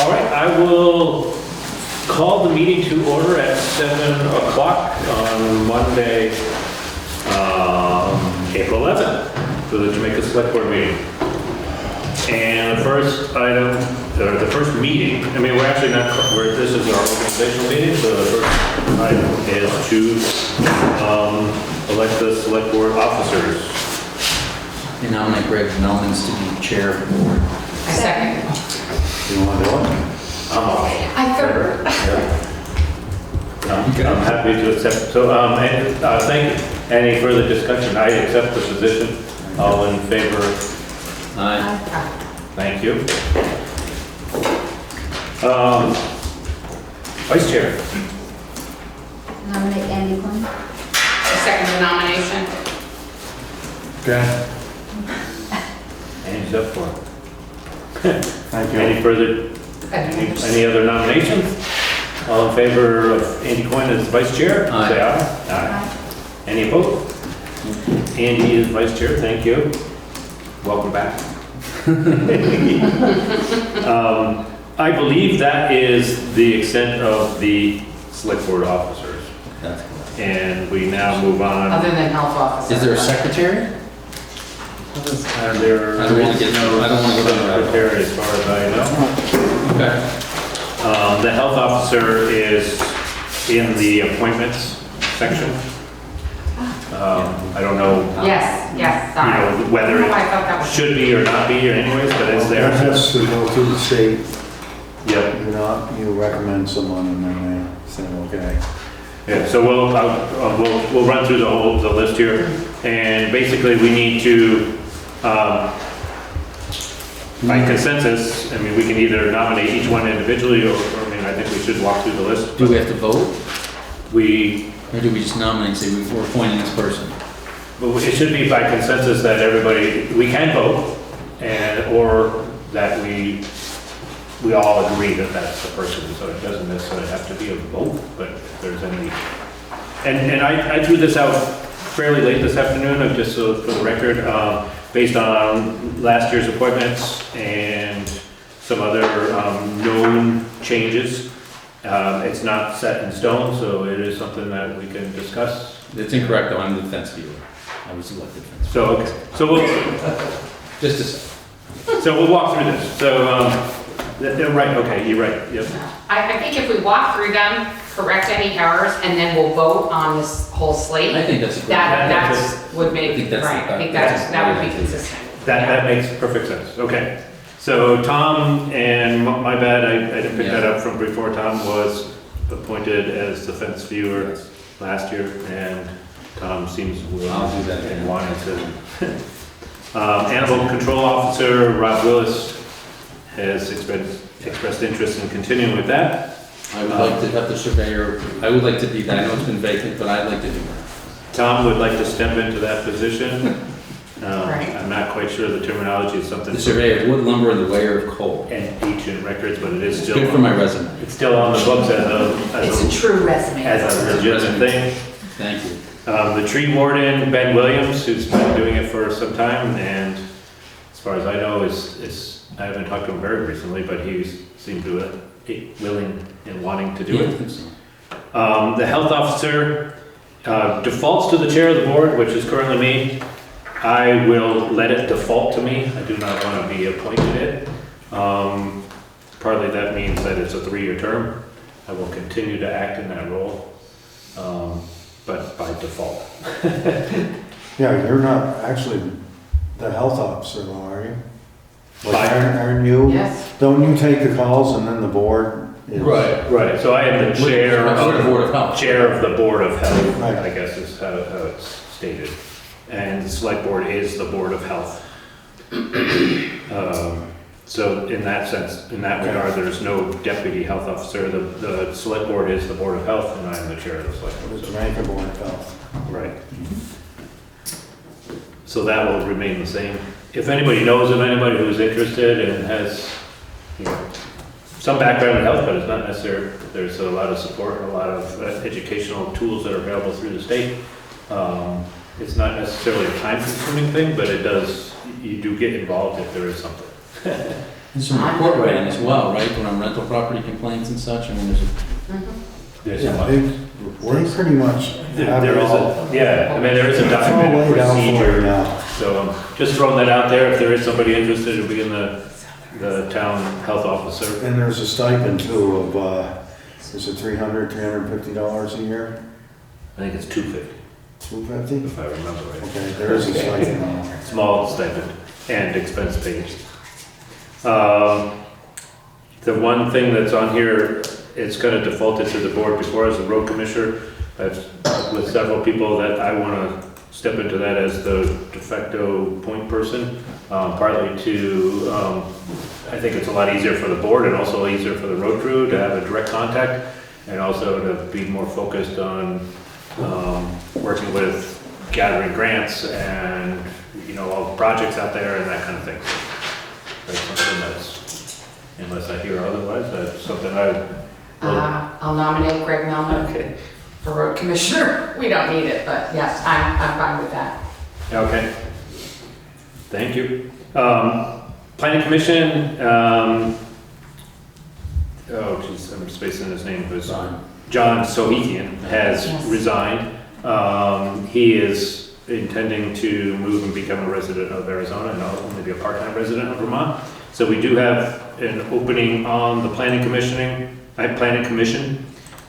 All right, I will call the meeting to order at 7 o'clock on Monday, April 11th, for the Jamaica Selectboard meeting. And the first item, or the first meeting, I mean, we're actually not, this is our organizational meeting, so the first item is to elect the Selectboard officers. And nominate Greg Melmans to be chair of the board. I second. You want to do it? I third. I'm happy to accept. So, thank you. Any further discussion? I accept the position. All in favor? Aye. Thank you. Vice Chair. Nominate Andy Quinn. I second the nomination. Okay. Andy's up for it. Thank you. Any further, any other nominations? All in favor of Andy Coyne as Vice Chair? Aye. Say aye. Aye. Any opposed? Andy is Vice Chair, thank you. Welcome back. I believe that is the extent of the Select Board officers. That's correct. And we now move on. Other than health officer. Is there a secretary? There I don't want to get, no I don't want to go down that secretary as far as I know. road. Okay. The health officer is in the appointments section. I don't know, Yes, you sorry. know, whether Oh, I thought that it was. should be or not be or anyways, but it's there. That has to go through the state. Yep. You recommend someone and then they say, okay. Yeah, so we'll run through the list here. And basically we need to, by consensus, I mean, we can either nominate each one individually or I mean, I think we should walk through the list. Do we have to vote? Or do we just nominate and say we're appointing this person? it should be by consensus that everybody, we can vote or that we all agree that that's the person. So it doesn't necessarily have to be a vote, but if there's any. And I threw this out fairly late this afternoon, just so for the record, based on last year's appointments and some other known changes. It's not set in stone, so it is something that we can discuss. It's incorrect though, I'm the fence viewer. I was elected fence viewer. So, okay. Just a second. So we'll walk through this. So, they're right, okay, you're right, yep. I think if we walk through them, correct any errors, and then we'll vote on this whole slate. I think that's a great. That would make, I think that's right, the- I think that's- that would be consistent. That makes perfect sense, okay. So Tom, and my bad, I didn't pick that up from before. Tom was appointed as the fence viewer last year, and Tom seems willing I'll do that. and wanting to. Animal control officer, Rob Willis, has expressed interest in continuing with that. I would like to have the surveyor, I would like to be that, I know it's been vacant, but I'd like to do that. Tom would like to step into that position. Right. I'm not quite sure the terminology is something. The surveyor, wood, lumber, and the weigher of coal. And ancient records, but it is It's still. good for my resume. It's still on the books as It's a true resume. a legitimate thing. Thank you. The tree warden, Ben Williams, who's been doing it for some time, and as far as I know, I haven't talked to him very recently, but he seemed to be willing and wanting to do Yeah, I it. think so. The health officer defaults to the chair of the board, which is currently me. I will let it default to me. I do not want to be appointed it. Partly that means that it's a 3-year term. I will continue to act in that role, but by default. Yeah, you're not actually the health officer, though, are you? Like, Fire. aren't you? Yes. Don't you take the calls and then the board is? Right. So I am the chair We're the Board of Health. Chair of the Board of Health, Right. I guess is how it's stated. And the Select Board is the Board of Health. So in that sense, in that regard, there's no deputy health officer. The Select Board is the Board of Health, and I'm the chair of the Select The Board. Jamaica Board of Health. Right. So that will remain the same. If anybody knows of anybody who's interested and has, you know, some background in health, but it's not necessary, there's a lot of support and a lot of educational tools that are available through the state. It's not necessarily a time-consuming thing, but it does, you do get involved if there is something. And some report writing as well, right, when rental property complaints and such, I mean, there's a There's Yeah, some- they pretty much have There it is all. yeah, I mean, there is a It's all documented laid out for you procedure. now. So just throwing that out there, if there is somebody interested in being the town health officer. And there's a stipend too of, is it $350 a year? I think it's 250, $250? if I remember right. Okay, there is a stipend on it. Small stipend and expense paid. The one thing that's on here, it's kind of defaulted to the board before as the road commissioner. I've with several people that I want to step into that as the de facto point person, partly to, I think it's a lot easier for the board and also easier for the road crew to have a direct contact, and also to be more focused on working with gathering grants and, you know, all the projects out there and that kind of thing. That's something that's, unless I hear otherwise, that's something I'll nominate Greg Melman okay. for road commissioner. We don't need it, but yes, I'm fine with that. Okay. Thank you. Planning Commission, oh geez, I'm spacing his name, it was John Sohikian has Yes. resigned. He is intending to move and become a resident of Arizona and only be a part-time resident of Vermont. So we do have an opening on the Planning Commission,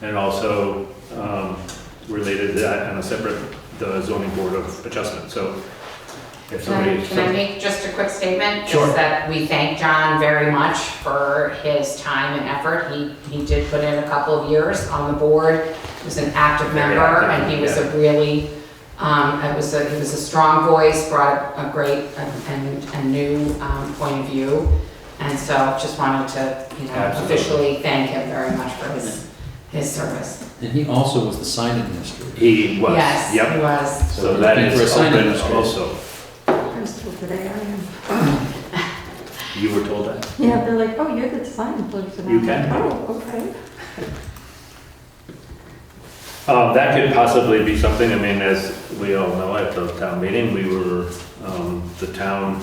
and also related to that on a separate, the Zoning Board of Adjustment. So if somebody. Can I make just a quick statement? Sure. Just that we thank John very much for his time and effort. He did put in a couple of years on the board. He was an active Very member, active, and he was yeah. a really, he was a strong voice, brought a great and new point of view. And so just wanted to, you know, Absolutely. officially thank him very much for his service. And he also was the sign administrator. He was, Yes, he yep. was. So that looking is for a sign open administrator. also. I'm still today, I am. You were told that? Yeah, they're like, oh, you're the design person. You I'm can like, be. oh, okay. That could possibly be something, I mean, as we all know at the town meeting, we were, the town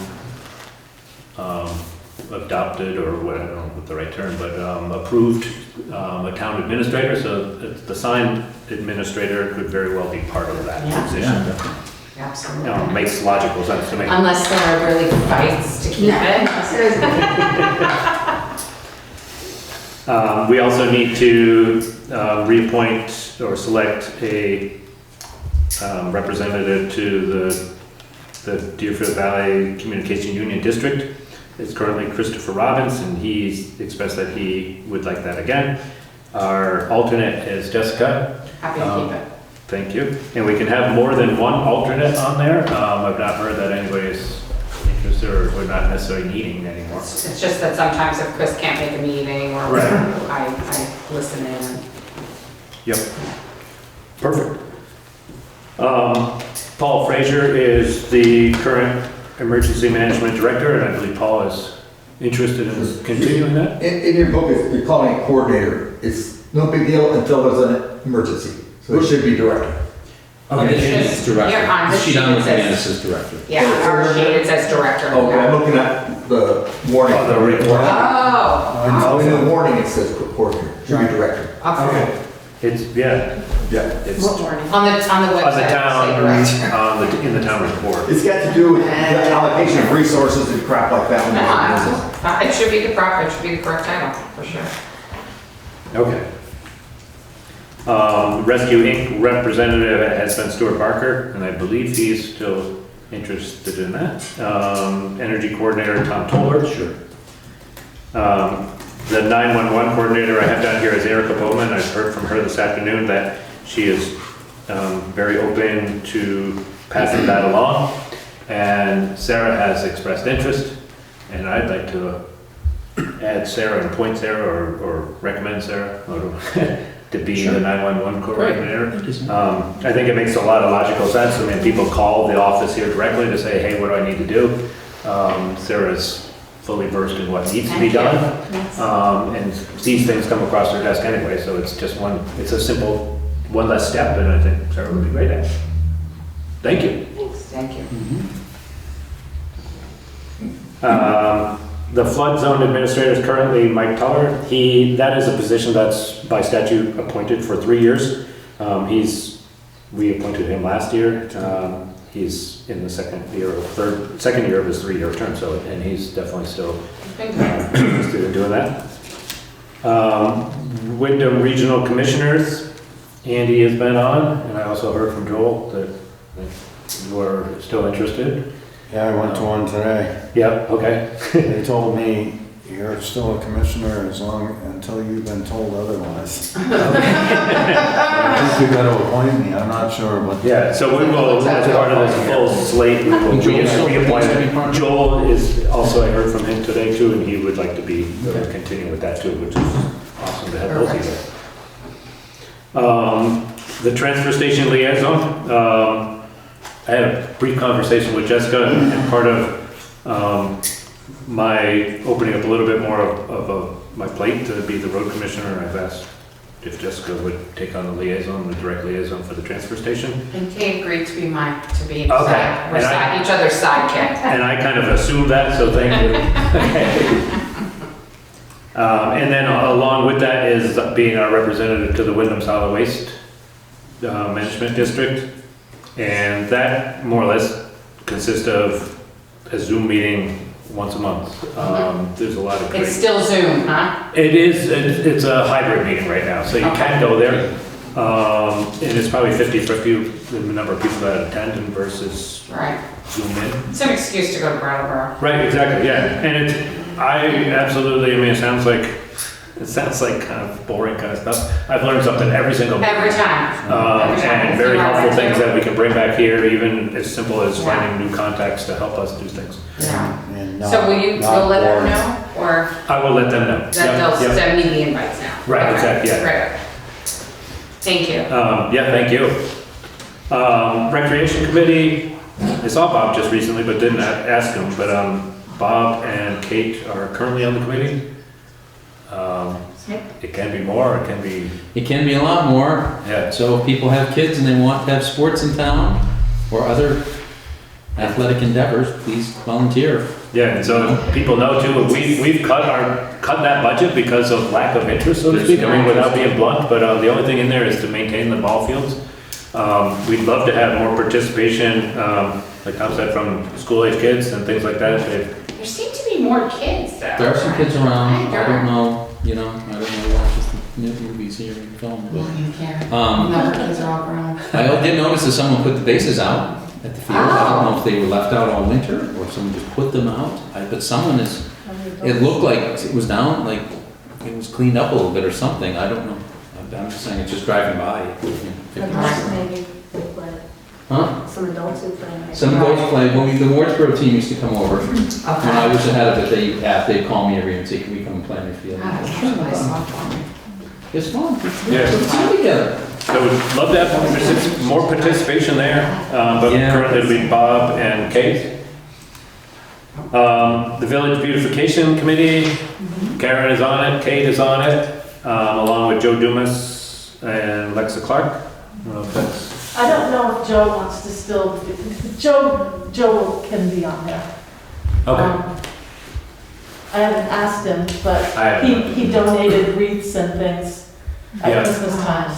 adopted, or what, I don't know what the right term, but approved a town administrator, so the sign administrator could very well be part of that Yeah. position. Absolutely. Makes logical sense to me. Unless there are really fights to keep it. Seriously. We also need to reappoint or select a representative to the Deerfield Valley Communication Union District. It's currently Christopher Robbins, and he's expressed that he would like that again. Our alternate is Jessica. Happy to keep it. Thank you. And we can have more than one alternate on there. I've not heard that anybody's interested or we're not necessarily needing anymore. It's just that sometimes if Chris can't make a meeting or Right. I listen in. and- Yep. Perfect. Paul Frazier is the current Emergency Management Director, and I believe Paul is interested in continuing that. In your book, you're calling it coordinator. It's no big deal until there's an emergency. So it should be director. On the sheet, it's Here director. on The this sheet sheet I'm it looking at, it says- says director. Yeah, our sheet, it says director. Okay, I'm looking at the warning. Oh, the report. Oh, In the warning, it says coordinator, should be director. okay. It's, yeah, Yeah. it's On the website. on the say town, director. in the town report. It's got to do with the allocation of resources and crap like that. It should be the proper, it should be the correct title, for sure. Okay. Rescue Inc. representative has been Stuart Barker, and I believe he's still interested in that. Energy coordinator, Tom Toller. Sure. The 911 coordinator I have down here is Erica Bowman. I've heard from her this afternoon that she is very open to passing that along. And Sarah has expressed interest, and I'd like to add Sarah and appoint Sarah or recommend Sarah to be the 911 coordinator. I think it makes a lot of logical sense. I mean, people call the office here directly to say, hey, what do I need to do? Sarah's fully versed in what needs to be done, and sees things come across her desk anyway, so it's just it's a simple one less step, and I think Sarah would be great at it. Thank you. Thank you. The flood zone administrator is currently Mike Teller. That is a position that's by statute appointed for 3 years. We appointed him last year. He's in the second year of his 3-year term, and he's definitely still interested in doing that. Windham Regional Commissioners, Andy has been on, and I also heard from Joel that you are still interested. Yeah, I went to one today. Yeah, okay. They told me you're still a commissioner until you've been told otherwise. I think you gotta appoint me, I'm not sure, but. Yeah, so we will, as part of this full slate, we will reappoint. Joel is also, I heard from him today too, and he would like to be continuing with that too, which is awesome to have both of you. The transfer station liaison, I had a brief conversation with Jessica, and part of my opening up a little bit more of my plate to be the road commissioner, I've asked if Jessica would take on the direct liaison for the transfer station. And Kate agreed to be each Okay. other's sidekick. And I kind of assumed that, so thank you. And then along with that is being our representative to the Windham Solid Waste Management District. And that more or less consists of a Zoom meeting once a month. There's a lot of great... It's still Zoom, huh? It is, it's a hybrid meeting right now, so you can go there. And it's probably 50-50, the number of people that attend versus Right. Zoom in. It's an excuse to go to Brattleboro. Right, exactly, yeah. And it sounds like kind of boring kind of stuff. I've learned something every single day. Every time. And very helpful things that we can bring back here, even as simple as finding new contacts to help us do things. Yeah. And So will you let them boring. know, or I will let them know. that Yep, they'll yep. send me the invites now? Right, Okay, exactly, yeah. Great. Thank you. Yeah, thank you. Recreation Committee, I saw Bob just recently, but didn't ask him, but Bob and Kate are currently on the committee. It can be more, it can be, It can be a lot more. yeah. So if people have kids and they want to have sports in town or other athletic endeavors, please volunteer. Yeah, and so people know too, we've cut that budget because of lack of interest, so to speak, I mean, without being blunt, but the only thing in there is to maintain the ball fields. We'd love to have more participation, like Tom said, from school-age kids and things like that. There seem to be more kids though. There are some kids around. I don't know, I don't know watch the movies here in film, Well, but you care. Um, No, the kids are all grown. I did notice that someone put the bases out at the field. I don't know if they were left out all winter or someone just put them out. But someone it looked like it was down, like it was cleaned up a little bit or something. I don't know. I'm just saying, it's just driving by. Adults maybe they play. Huh? Some adults who play. Some adults play. Well, the Wardsboro team used to come over. When I was ahead of it, they'd call me every year and say, "Can we come and play on your field?" Ah, it's actually nice softball. It's fun. Yeah. Put the team together. So we'd love to have more participation there, but Yeah. currently it'll be Bob and Kate. The Village Beautification Committee, Karen is on it, Kate is on it, along with Joe Dumas and Lexa Clark. I don't know if that's... I don't know if Joe wants to still, Joe can be on there. Okay. I haven't asked him, but I haven't. he donated wreaths and things Yeah. at Christmas time,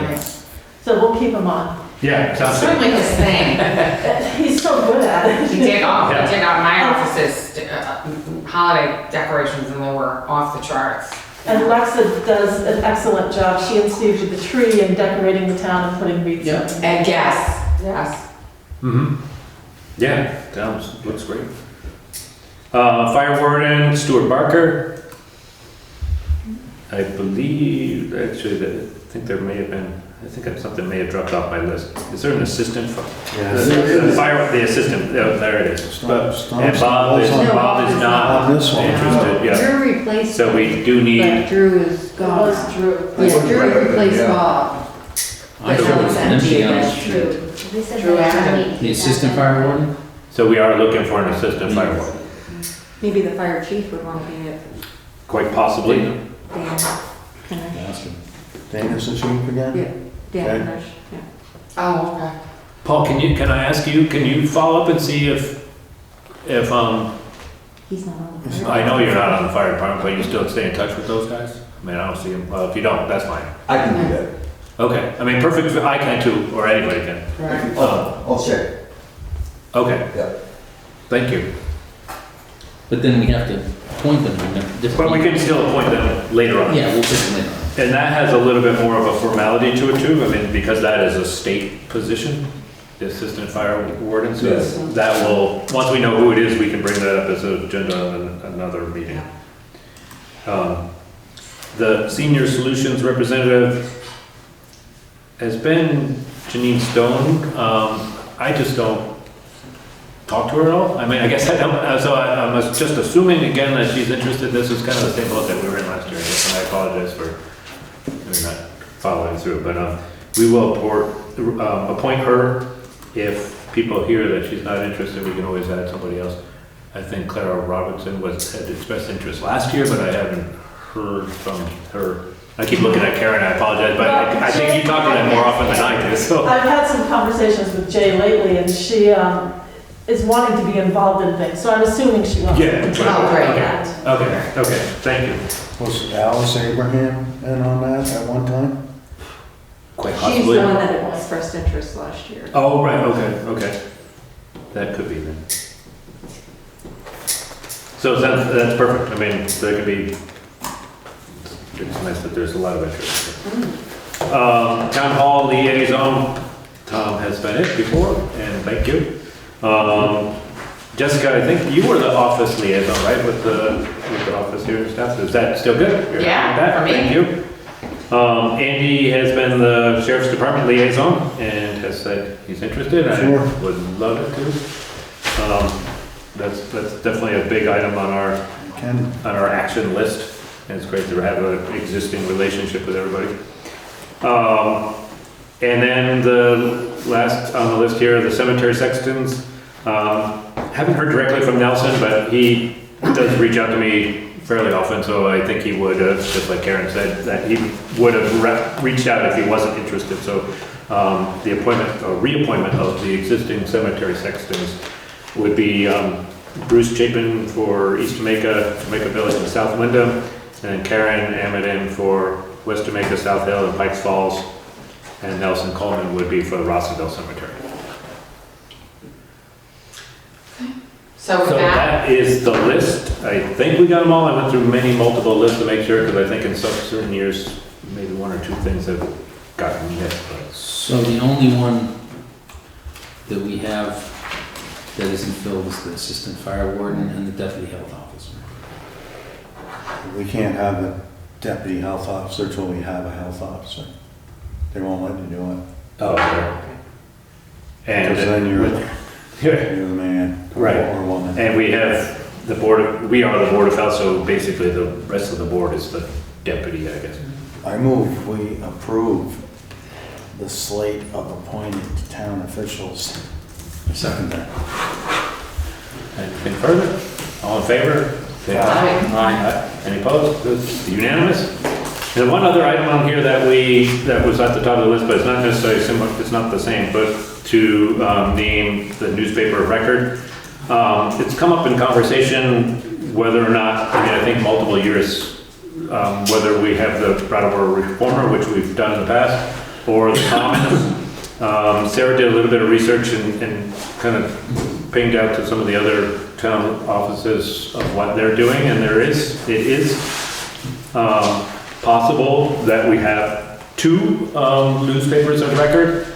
Nice. so we'll keep him on. Yeah, sounds good. Certainly his thing. He's so good at it. He did Yeah. my office's holiday decorations and they were off the charts. And Lexa does an excellent job. She and Steve with the tree and decorating the town and putting wreaths Yeah. up. And yes. Mm-hmm. Yeah, looks great. Fire Warden, Stuart Barker. I believe, actually, I think something may have dropped off my list. Is there an assistant? Yeah. The assistant, there it is. And Bob is not On this one. interested, yeah. Drew replaced. So we do need, But Drew is It gone. was Drew. Yeah, Drew replaced Yeah. Bob. I don't know if it's empty on the street. Drew Adam. The assistant fire warden? so we are looking for an assistant fire warden, Maybe the fire chief would want to be it. quite possibly. Dan, kind Ask him. Dana's the chief again? Yeah. Dan Okay. Rush, yeah. Oh, okay. Paul, can I ask you, can you follow up and see if He's not on the. I know you're not on the fire department, but you still stay in touch with those guys? I mean, I don't see them, well, if you don't, that's fine. I can do that. Okay, I mean, perfect, I can too, or anybody can. Right. I'll check, Okay, yeah. thank you. But then we have to appoint them. and different But we can people. still appoint them later on. Yeah, we'll put them in. And that has a little bit more of a formality to it too, I mean, because that is a state position, the assistant fire warden, so Yes. that will, once we know who it is, we can bring that up as an agenda on another meeting. The senior solutions representative has been Janine Stone. I just don't talk to her at all. I mean, I guess I don't, so I was just assuming again that she's interested. This is kind of the same boat that we were in last year, I guess, and I apologize for maybe not following through, but we will appoint her. If people hear that she's not interested, we can always add somebody else. I think Clara Robinson had expressed interest last year, but I haven't heard from her. I keep looking at Karen, I apologize, but I think you talk to them more often than I do, so. I've had some conversations with Jay lately, and she is wanting to be involved in things, so I'm assuming she wants to. Yeah. Oh, great. Okay, thank you. Was Alice Abraham in on that at one time? Quite She's possibly. the one that expressed interest last year. Oh, right, okay. That could be then. So that's perfect. I mean, there could be, it's nice that there's a lot of interest. Town hall liaison, Tom has been it before, and thank you. Jessica, I think you were the office liaison, right, with the office here and stuff? Is that still good? You're Yeah, happy with that? for me. Thank you. Andy has been the sheriff's department liaison and has said he's interested. Sure. I would love it to. That's definitely a big item on our action list. And it's great to have an existing relationship with everybody. And then the last on the list here are the cemetery sextons. Haven't heard directly from Nelson, but he does reach out to me fairly often, so I think he would, just like Karen said, that he would have reached out if he wasn't interested. So the appointment or reappointment of the existing cemetery sextons would be Bruce Chapin for East Jamaica, Jamaica Village and South Windham, and Karen Amadin for West Jamaica, South Hill and Pikes Falls, and Nelson Coleman would be for the Rossville Cemetery. So with So that, that is the list. I think we got them all. I went through multiple lists to make sure, because I think in some certain years, maybe one or two things have gotten missed. But So the only one that we have that isn't filled is the assistant fire warden and the deputy health officer. We can't have a deputy health officer till we have a health officer. They won't let you do it. oh, and Because then you're yeah. the man Right. or woman. And we have we are the Board of Health, so basically the rest of the board is the deputy, I guess. I move we approve the slate of appointed town officials. Second that. Anything further? All in favor? Say aye. Aye. Any opposed? It's unanimous. And one other item on here that was at the top of the list, but it's not necessarily similar, it's not the same, but to name the newspaper of record. It's come up in conversation whether or not, I mean, I think multiple years, whether we have the Brattleboro Reformer, which we've done in the past, or the Commons. Sarah did a little bit of research and kind of pinged out to some of the other town offices of what they're doing, and it is possible that we have two newspapers of record,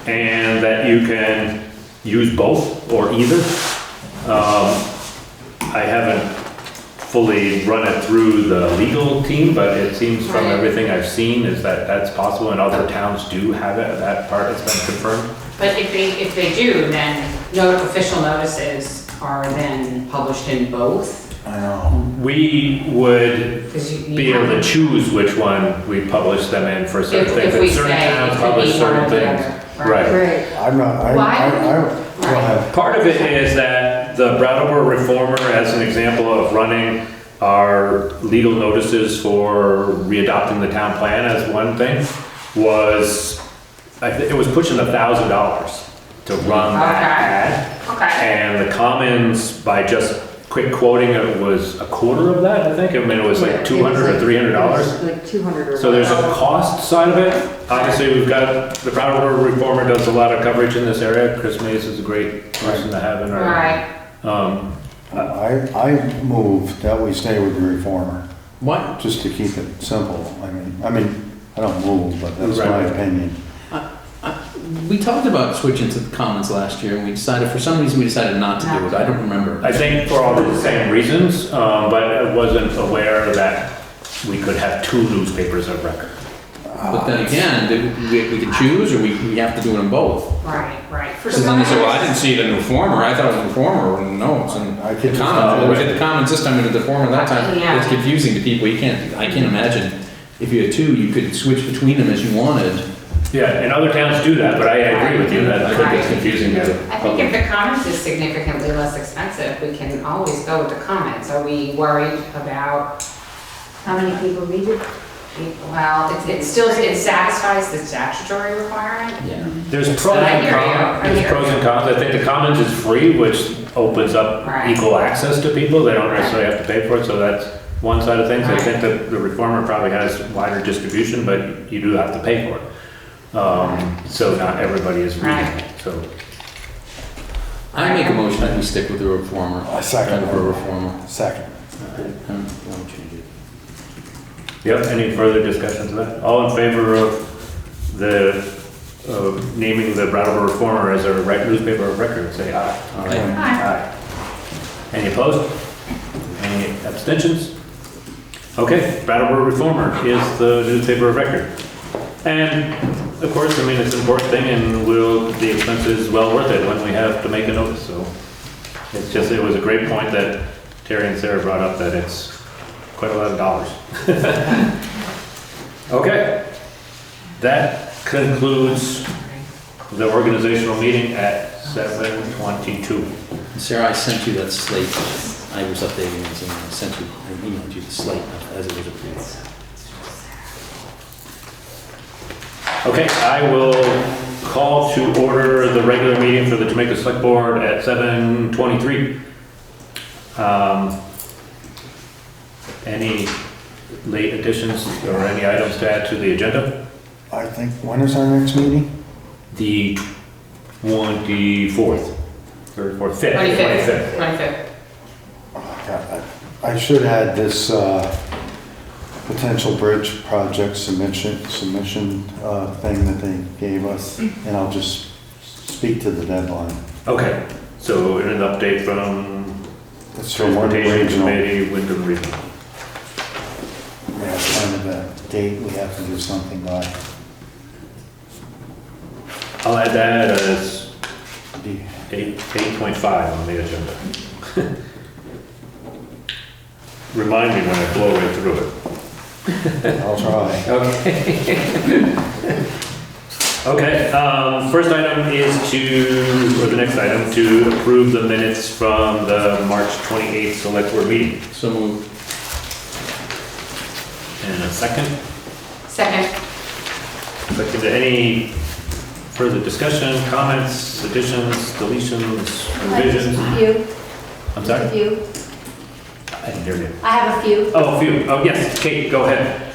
and that you can use both or either. I haven't fully run it through the legal team, but it seems from Right. everything I've seen is that that's possible, and other towns do have it. That part has been confirmed. but if they do, then official notices are then published in both. I know. We would 'Cause you be able to have- choose which one we publish them in for certain things. If we Certain say towns it could publish be one certain or the things. other. Right. Right. I'm not, Why? go ahead. Part of it is that the Brattleboro Reformer, as an example of running our legal notices for readopting the town plan as one thing, was, I think it was pushing $1,000 to run that ad. Okay. And the Commons, by just quick quoting, it was a quarter of that, I think. I mean, it was like $200 or $300. Like 200 or. So there's a cost side of it. Obviously, we've got, the Brattleboro reformer does a lot of coverage in this area. Chris Mays is a great person to have in our. Right. I move that we stay with the reformer, What? just to keep it simple. I mean, I don't move, but that's my Right. opinion. We talked about switching to the Commons last year, and we decided, for some reason, we decided not to do it. I don't remember. I think for all the same reasons, but I wasn't aware that we could have two newspapers of record. But then again, we could choose, or we have to do it in both. Right. For So then they say, well, I didn't see it in the Reformer, I thought it was Reformer, no, it's in I the could just- Commons. Well, we did the Commons this time, we did the Reformer that time. Yeah. It's confusing to people, I can't imagine, if you had two, you could switch between them as you wanted. Yeah, and other towns do that, but I agree with you, that I think it's confusing to the I think public. if the Commons is significantly less expensive, we can always go with the Commons. Are we worried about, How many people read it? well, it satisfies the statutory requirement? Yeah. There's pros I and hear you. cons, I there's hear pros and cons. I think the Commons is free, which opens up Right. equal access to people. They don't Right. necessarily have to pay for it, so that's one side of things. I Right. think that the reformer probably has wider distribution, but you do have to pay for it. So not everybody is reading Right. it, so. I make a motion that we stick with the Reformer. I second For that. Reformer. Second. I won't change it. Yep, any further discussions of that? All in favor of the, naming the Brattleboro Reformer as a newspaper of record, say aye. All right. Aye. Any opposed? Any abstentions? Okay, Brattleboro Reformer is the newspaper of record. And of course, I mean, it's an important thing and the expense is well worth it when we have to make a notice, so. It's just, it was a great point that Terry and Sarah brought up, that it's quite a lot of dollars. Okay, that concludes the organizational meeting at 7:22. Sarah, I sent you that slate. I was updating it, and I sent you, I emailed you the slate as it was approved. Okay, I will call to order the regular meeting for the Jamaica Select Board at 7:23. Any late additions or any items to add to the agenda? I think, when is our next meeting? The 24th, 3rd, 4th, 5th. 25th. Oh, God, I should add this potential bridge project submission thing that they gave us, and I'll just speak to the deadline. Okay, so an update from It's from one Transportation regional. Committee, Windham Regional. Yeah, kind of a date we have to do something by. I'll add that as The- 8.5 on the agenda. Remind me when I blow right through it. I'll try. Okay. Okay, first item is or the next item, to approve the minutes from the March 28th Select Board meeting. So moved. And a second. Second. Second, any further discussion, comments, additions, deletions, revisions? A few, I'm a sorry? few. I didn't hear you. I have a few. Oh, a few. Oh, yes, Kate, go ahead.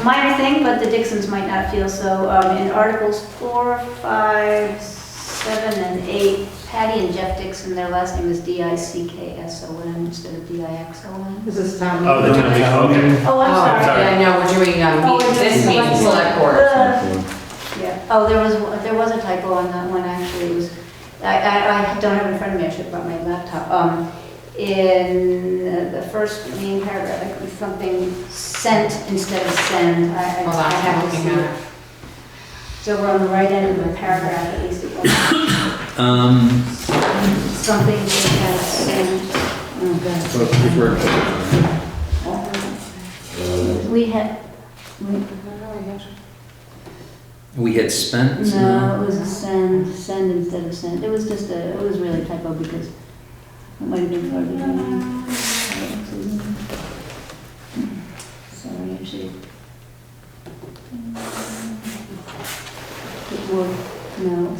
Minor thing, but the Dixons might not feel so. In Articles 4, 5, 7, and 8, Patty and Jeff Dixon, their last name is D-I-C-K-S-O-N instead of D-I-X-O-N. This is town. Oh, the town meeting, okay. Oh, I'm sorry. sorry. Yeah, no, we're doing, Oh, we're this doing meeting, select select board. Yeah, oh, there was a typo on that one, actually. It was, I don't have it in front of me, I should have brought my laptop. In the first main paragraph, I think something sent instead of send. I Hold on, have I'm to looking see at it. it. So we're on the right end of the paragraph, at least it was. Something that has sent. Oh, God. So which word? We had, We had spent? no, it was a send instead of send. It was just it was really a typo because it might have been part of the name. Sorry, actually. It was, no.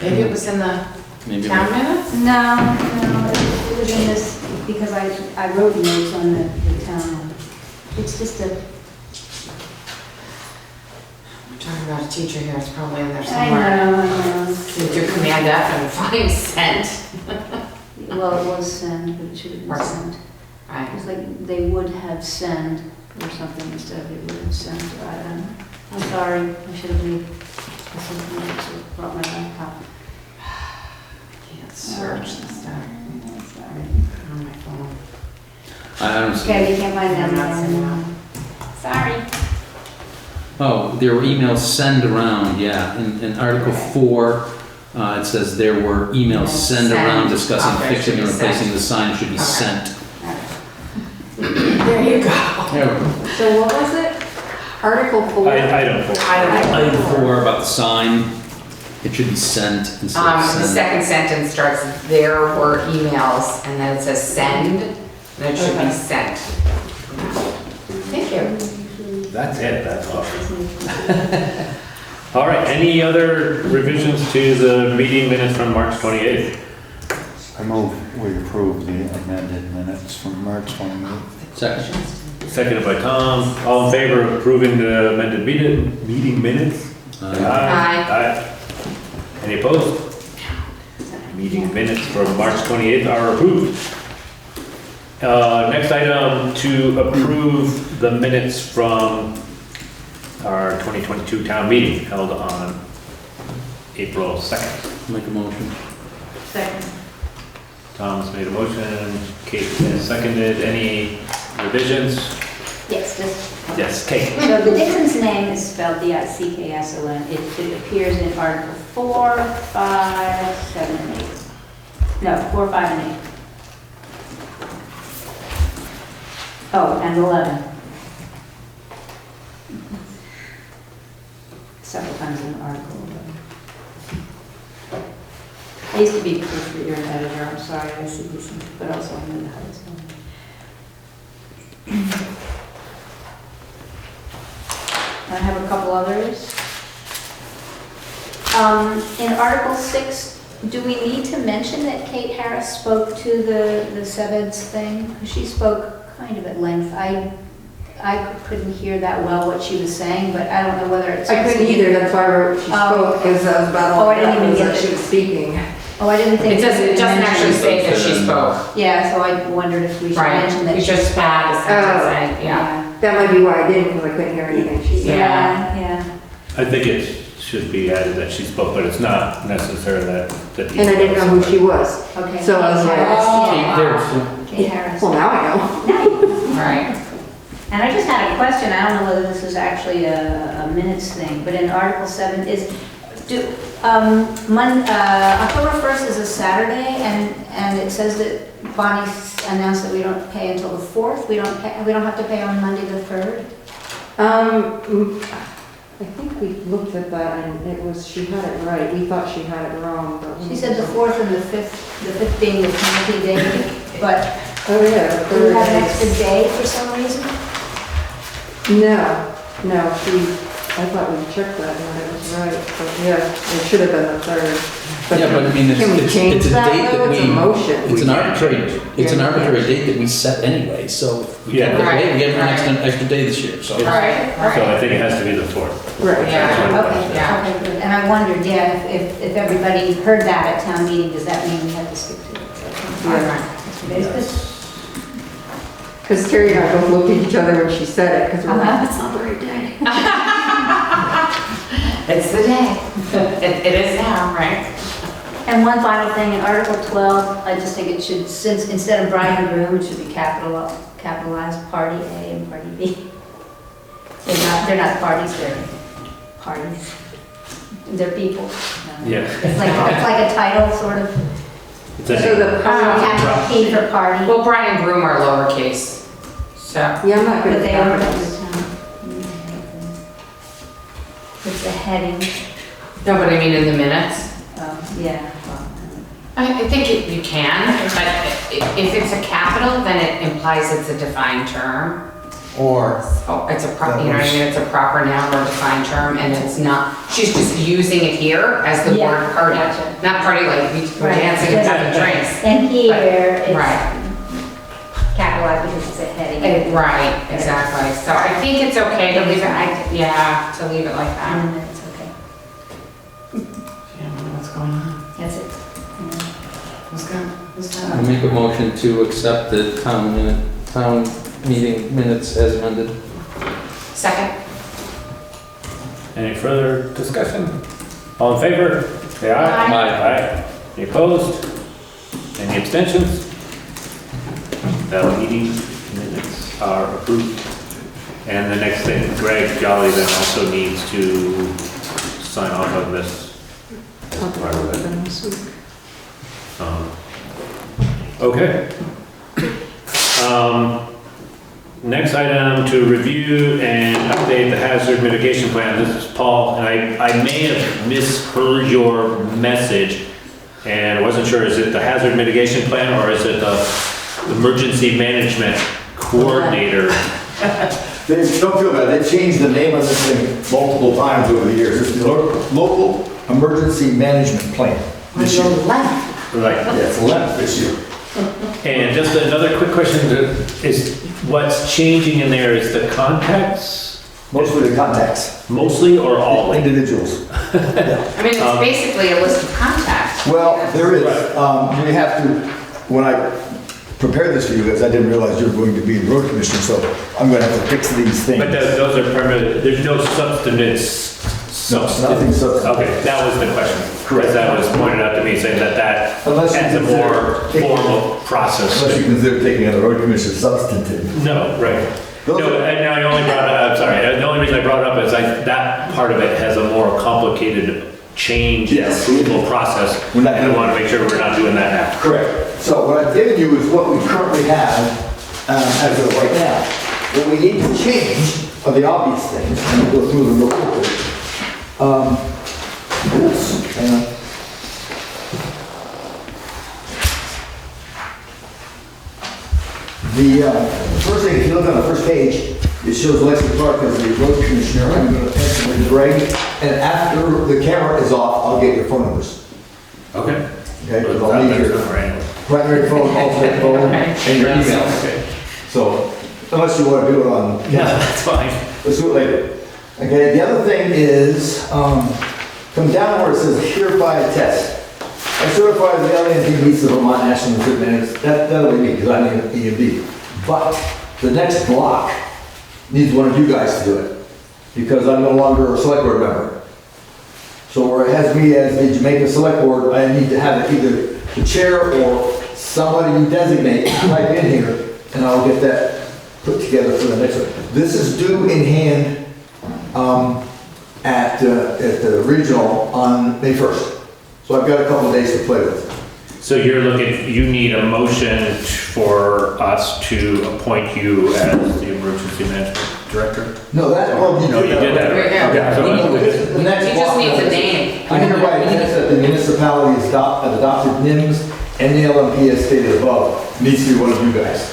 Maybe it was in the Maybe. town minutes? No, it was in this, because I wrote notes on the town. It's just a, We're talking about a teacher here, it's probably in there I somewhere. know. Did you command F and find sent? Well, it was send, but it should have been Right. sent. Right. It's like they would have send or something instead of they would have sent. I'm sorry, I should have brought my laptop. I can't search this stuff Sorry. on my phone. I don't see. Okay, you can't find I'm not seeing them. Sorry. Oh, there were emails sent around, yeah. In Article 4, it says there were emails sent around discussing Okay, fixing and should be replacing sent. the sign should be Okay. sent. There you go. There we go. So what was it? Article 4? Item 4. Item 4 about the sign, it should be sent instead of The send. second sentence starts, there were emails, and then it says send, and it should be sent. Thank you. That's it, that's all. All right, any other revisions to the meeting minutes from March 28th? I move we approve the amended minutes from March 28th. Second. Seconded by Tom. All in favor of approving the amended meeting minutes? Aye. Any opposed? Meeting minutes from March 28th are approved. Next item, to approve the minutes from our 2022 town meeting held on April 2nd. Make a motion. Second. Tom's made a motion, Kate has seconded. Any revisions? Yes, just. Yes, Kate. So the Dixon's name is spelled D-I-C-K-S-O-N. It appears in Article 4, 5, 7, and 8. No, 4, 5, and 8. Oh, and 11. Several times in Article 11. I used to be proofreader and editor, I'm sorry, I see these things, but also I know how it's going. I have a couple others. In Article 6, do we need to mention that Kate Harris spoke to the SEVEDS thing? Because she spoke kind of at length. I couldn't hear that well what she was saying, but I don't know whether it's. I couldn't either, that's why I wrote she spoke, because that was about Oh, all I didn't even that get was that she it. was speaking. Oh, I didn't think. It doesn't actually say that she spoke. Yeah, so I wondered if we should Right, mention that. you she just spoke. add a sentence, saying, yeah. That might be why I didn't, because I couldn't hear anything she said. Yeah. I think it should be added that she spoke, but it's not necessary that. And I didn't know who she was. Okay. So I was like, Kate Harris. Kate Harris. well, now I know. Right. And I just had a question, I don't know whether this is actually a minutes thing, but in Article 7 is, October 1st is a Saturday, and it says that Bonnie announced that we don't pay until the 4th, we don't have to pay on Monday the 3rd? I think we looked at that and it was, she had it right. We thought she had it wrong, but. She said the 4th and the 5th being the community day, but Oh, yeah. the do third we have an is- extra day for some reason? No, I thought we checked that and it was right, but yeah, it should have been the 3rd. Yeah, but I mean, Can we change it's a that date though? that It's a we, motion. it's an arbitrary Yeah. date that we set anyway, so if we Yeah. have, we have an Right. extra day this year, so. Right, So I right. think it has to be the 4th. Right. Yeah. Okay, Yeah. okay, good. And I wondered, yeah, if everybody heard that at town meeting, does that mean we have to stick to it? Yeah. Today's good. Because Terry and I both looked at each other when she said it, because we're like, Uh-huh. that's not the right day. It's the day. It is now, right? And one final thing, in Article 12, I just think it should, since instead of bride and groom, it should be capitalized party A and party B. They're not parties, they're parties. They're people. Yeah. It's like a title, sort of. It's a- So the, Capital P for party. Well, bride and groom are lowercase, so. yeah, I'm not good But at they are. capitals. It's a heading. No, but I mean in the minutes. Yeah. I think you can, but if it's a capital, then it implies it's a defined term. Or, Oh, it's a proper, you know what I mean, it's a proper noun or defined term, and it's not, she's just using it here as the Yeah, word party. gotcha. Not party like we were Right. dancing and having drinks. And here, it's Right. capitalized because it's a heading. Right, exactly. So I think it's okay to leave it, yeah, to leave it like that. And then it's okay. Yeah, I don't know what's going on. That's it. Who's I that? make a motion to accept the town meeting minutes as amended. Second? Any further discussion? All in favor? Say aye. Aye. Aye. Any opposed? Any abstentions? The meeting minutes are approved. And the next thing, Greg Jolly then also needs to sign off on this. Part of it. Okay. Next item, to review and update the hazard mitigation plan. This is Paul, and I may have misheard your message, and I wasn't sure, is it the hazard mitigation plan or is it the emergency management coordinator? Don't feel bad, they've changed the name of this thing multiple times over the years. It's the local emergency management plan. This year. Like, Yeah, it's 11 this year. and just another quick question is, what's changing in there is the contacts, Mostly the contacts, mostly or all? individuals. I mean, it's basically a list of contacts. Well, there is, we have to, when I prepared this for you guys, I didn't realize you were going to be the road commissioner, so I'm gonna have to fix these things. But those are permanent, there's no substance. No, nothing substantive. Okay, that was the question. Correct. Because that was pointed out to me, saying that Unless you adds a more consider- formal process. Unless you consider taking out the road commissioner substantive. No, right. Those No, are- and I only brought it up, I'm sorry, the only reason I brought it up is that part of it has a more complicated change in Yes. approval process. We're not And I doing- want to make sure we're not doing that now. Correct. So what I've given you is what we currently have as of right now. What we need to change are the obvious things, and we'll go through them real quickly. Oops, hang on. The first thing, if you look on the first page, it shows Lexi Clark as the road commissioner. I'm going to pencil in Greg, and after the camera is off, I'll get your phone numbers. Okay. Okay, because I'll need your primary phone, alternate phone, and your email. Okay. So, unless you want to do it on, Yeah, that's fine. let's do it later. Okay, the other thing is, come down where it says hereby attest. I certify the LND meets the Vermont National Grid Standards. That'll be me, because I'm an EMD. But the next block needs one of you guys to do it, because I'm no longer a select board member. So where it has me as the Jamaica Select Board, I need to have either the chair or somebody you designate type in here, and I'll get that put together for the next one. This is due in hand at the regional on May 1st. So I've got a couple of days to play with. So you're looking, you need a motion for us to appoint you as the emergency management director? No, that, well, you No, you did that already. Yeah. Okay, so- The next He just block needs a is- name. I hereby attest that the municipality has adopted NIMS and the LMP as stated above. Needs to be one of you guys.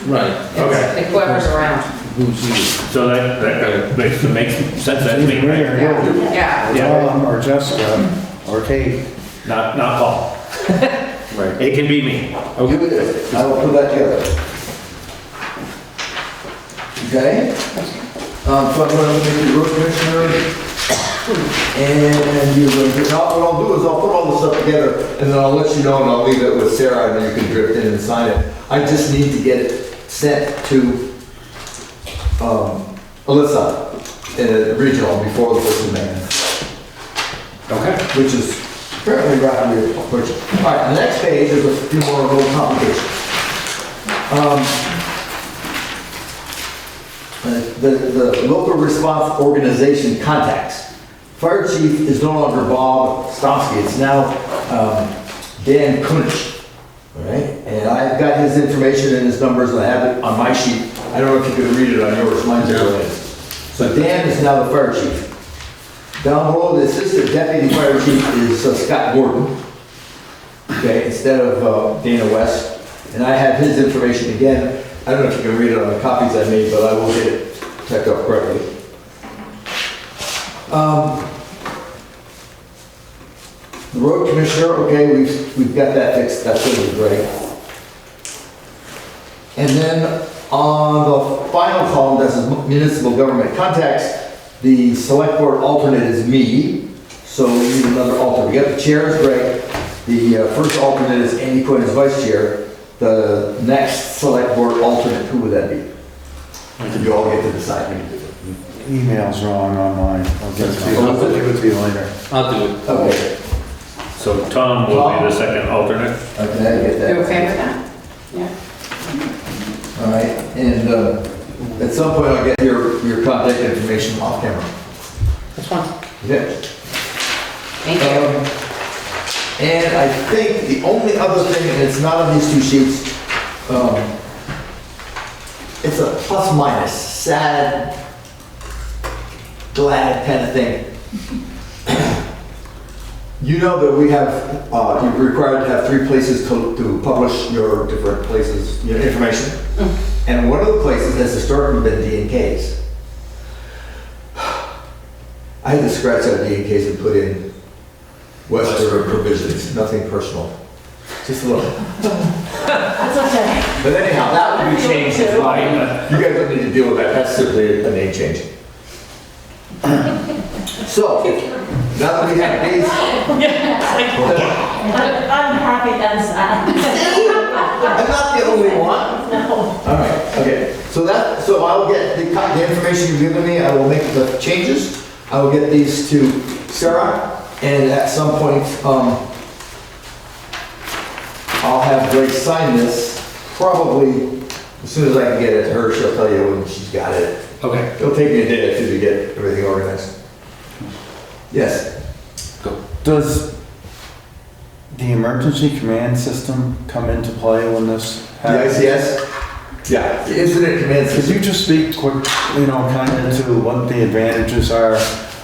Right. Okay. Like whoever's around. Who's you? So that makes sense, that's me, right? Yeah. Yeah. or Jessica, or Kate. Not Paul. Right. It can be me. I will put that together. Okay? So I'm going to make you road commissioner. And you're going to, now what I'll do is I'll put all this stuff together and then I'll let you know and I'll leave it with Sarah and then you can drift in and sign it. I just need to get it sent to Alyssa in a regional before the first of May. Okay. Which is apparently rapidly approaching. All right, the next page is a few more little complications. The local response organization contacts. Fire chief is no longer Bob Stomsky, it's now Dan Kunich. All right, and I've got his information and his numbers and I have it on my sheet. I don't know if you could read it on yours, mine's there. So Dan is now the fire chief. Down below, the assistant deputy fire chief is Scott Gordon, okay, instead of Dana West. And I have his information again. I don't know if you can read it on the copies I made, but I will get it checked out correctly. The road commissioner, okay, we've got that fixed, that's really great. And then on the final column, that says municipal government contacts, the select board alternate is me, so we need another alternate. We got the chair is Greg, the first alternate is Andy Quinn as vice chair. The next select board alternate, who would that be? You all get to decide. Email's wrong on mine. I'll give it to you. I'll I'll give it to you later. I'll do it. Okay, So Tom will be the second alternate. okay, I get that. You okay with that? Yeah. All right, and at some point I'll get your contact information off camera. That's fine. Okay. Thank you. And I think the only other thing, and it's not on these two sheets, it's a plus minus, sad, glad kind of thing. You know that we have, you're required to have 3 places to publish your different places, your information. And one of the places has historically been D&Ks. I had to scratch out D&Ks and put in Western provisions, nothing personal. Just a little. That's okay. But anyhow, that would be changed as well. You guys don't need to deal with that, that's simply a name change. So, now that we have these, I'm happy and sad. I'm not the only one. No. All right, okay. So I'll get the information you've given me, I will make the changes. I will get these to Sarah, and at some point, I'll have Grace sign this, probably as soon as I can get it to her, she'll tell you when she's got it. Okay. It'll take me a day or two to get everything organized. Yes? Does the emergency command system come into play when this The happens? ICS? Yeah, the incident command Could system. you just speak quick, kind of to what the advantages are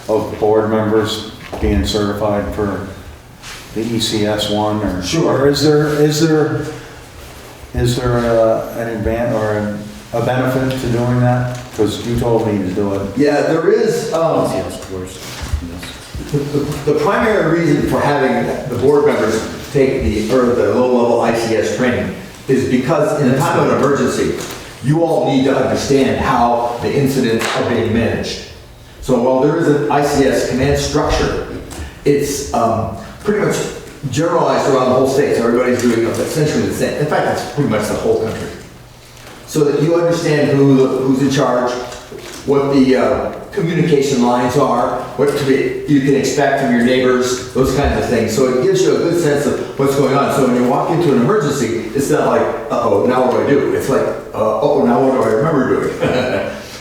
of board members being certified for the ECS one, or? Sure. Or is there an advan, or a benefit to doing that? Because you told me to do it. Yeah, there is, Yes, of course. the primary reason for having the board members take the low-level ICS training is because in a time of an emergency, you all need to understand how the incidents are being managed. So while there is an ICS command structure, it's pretty much generalized around the whole state, so everybody's doing essentially the same. In fact, it's pretty much the whole country. So that you understand who's in charge, what the communication lines are, what you can expect from your neighbors, those kinds of things. So it gives you a good sense of what's going on. So when you walk into an emergency, it's not like, uh-oh, now what do I do? It's like, uh-oh, now what do I remember doing?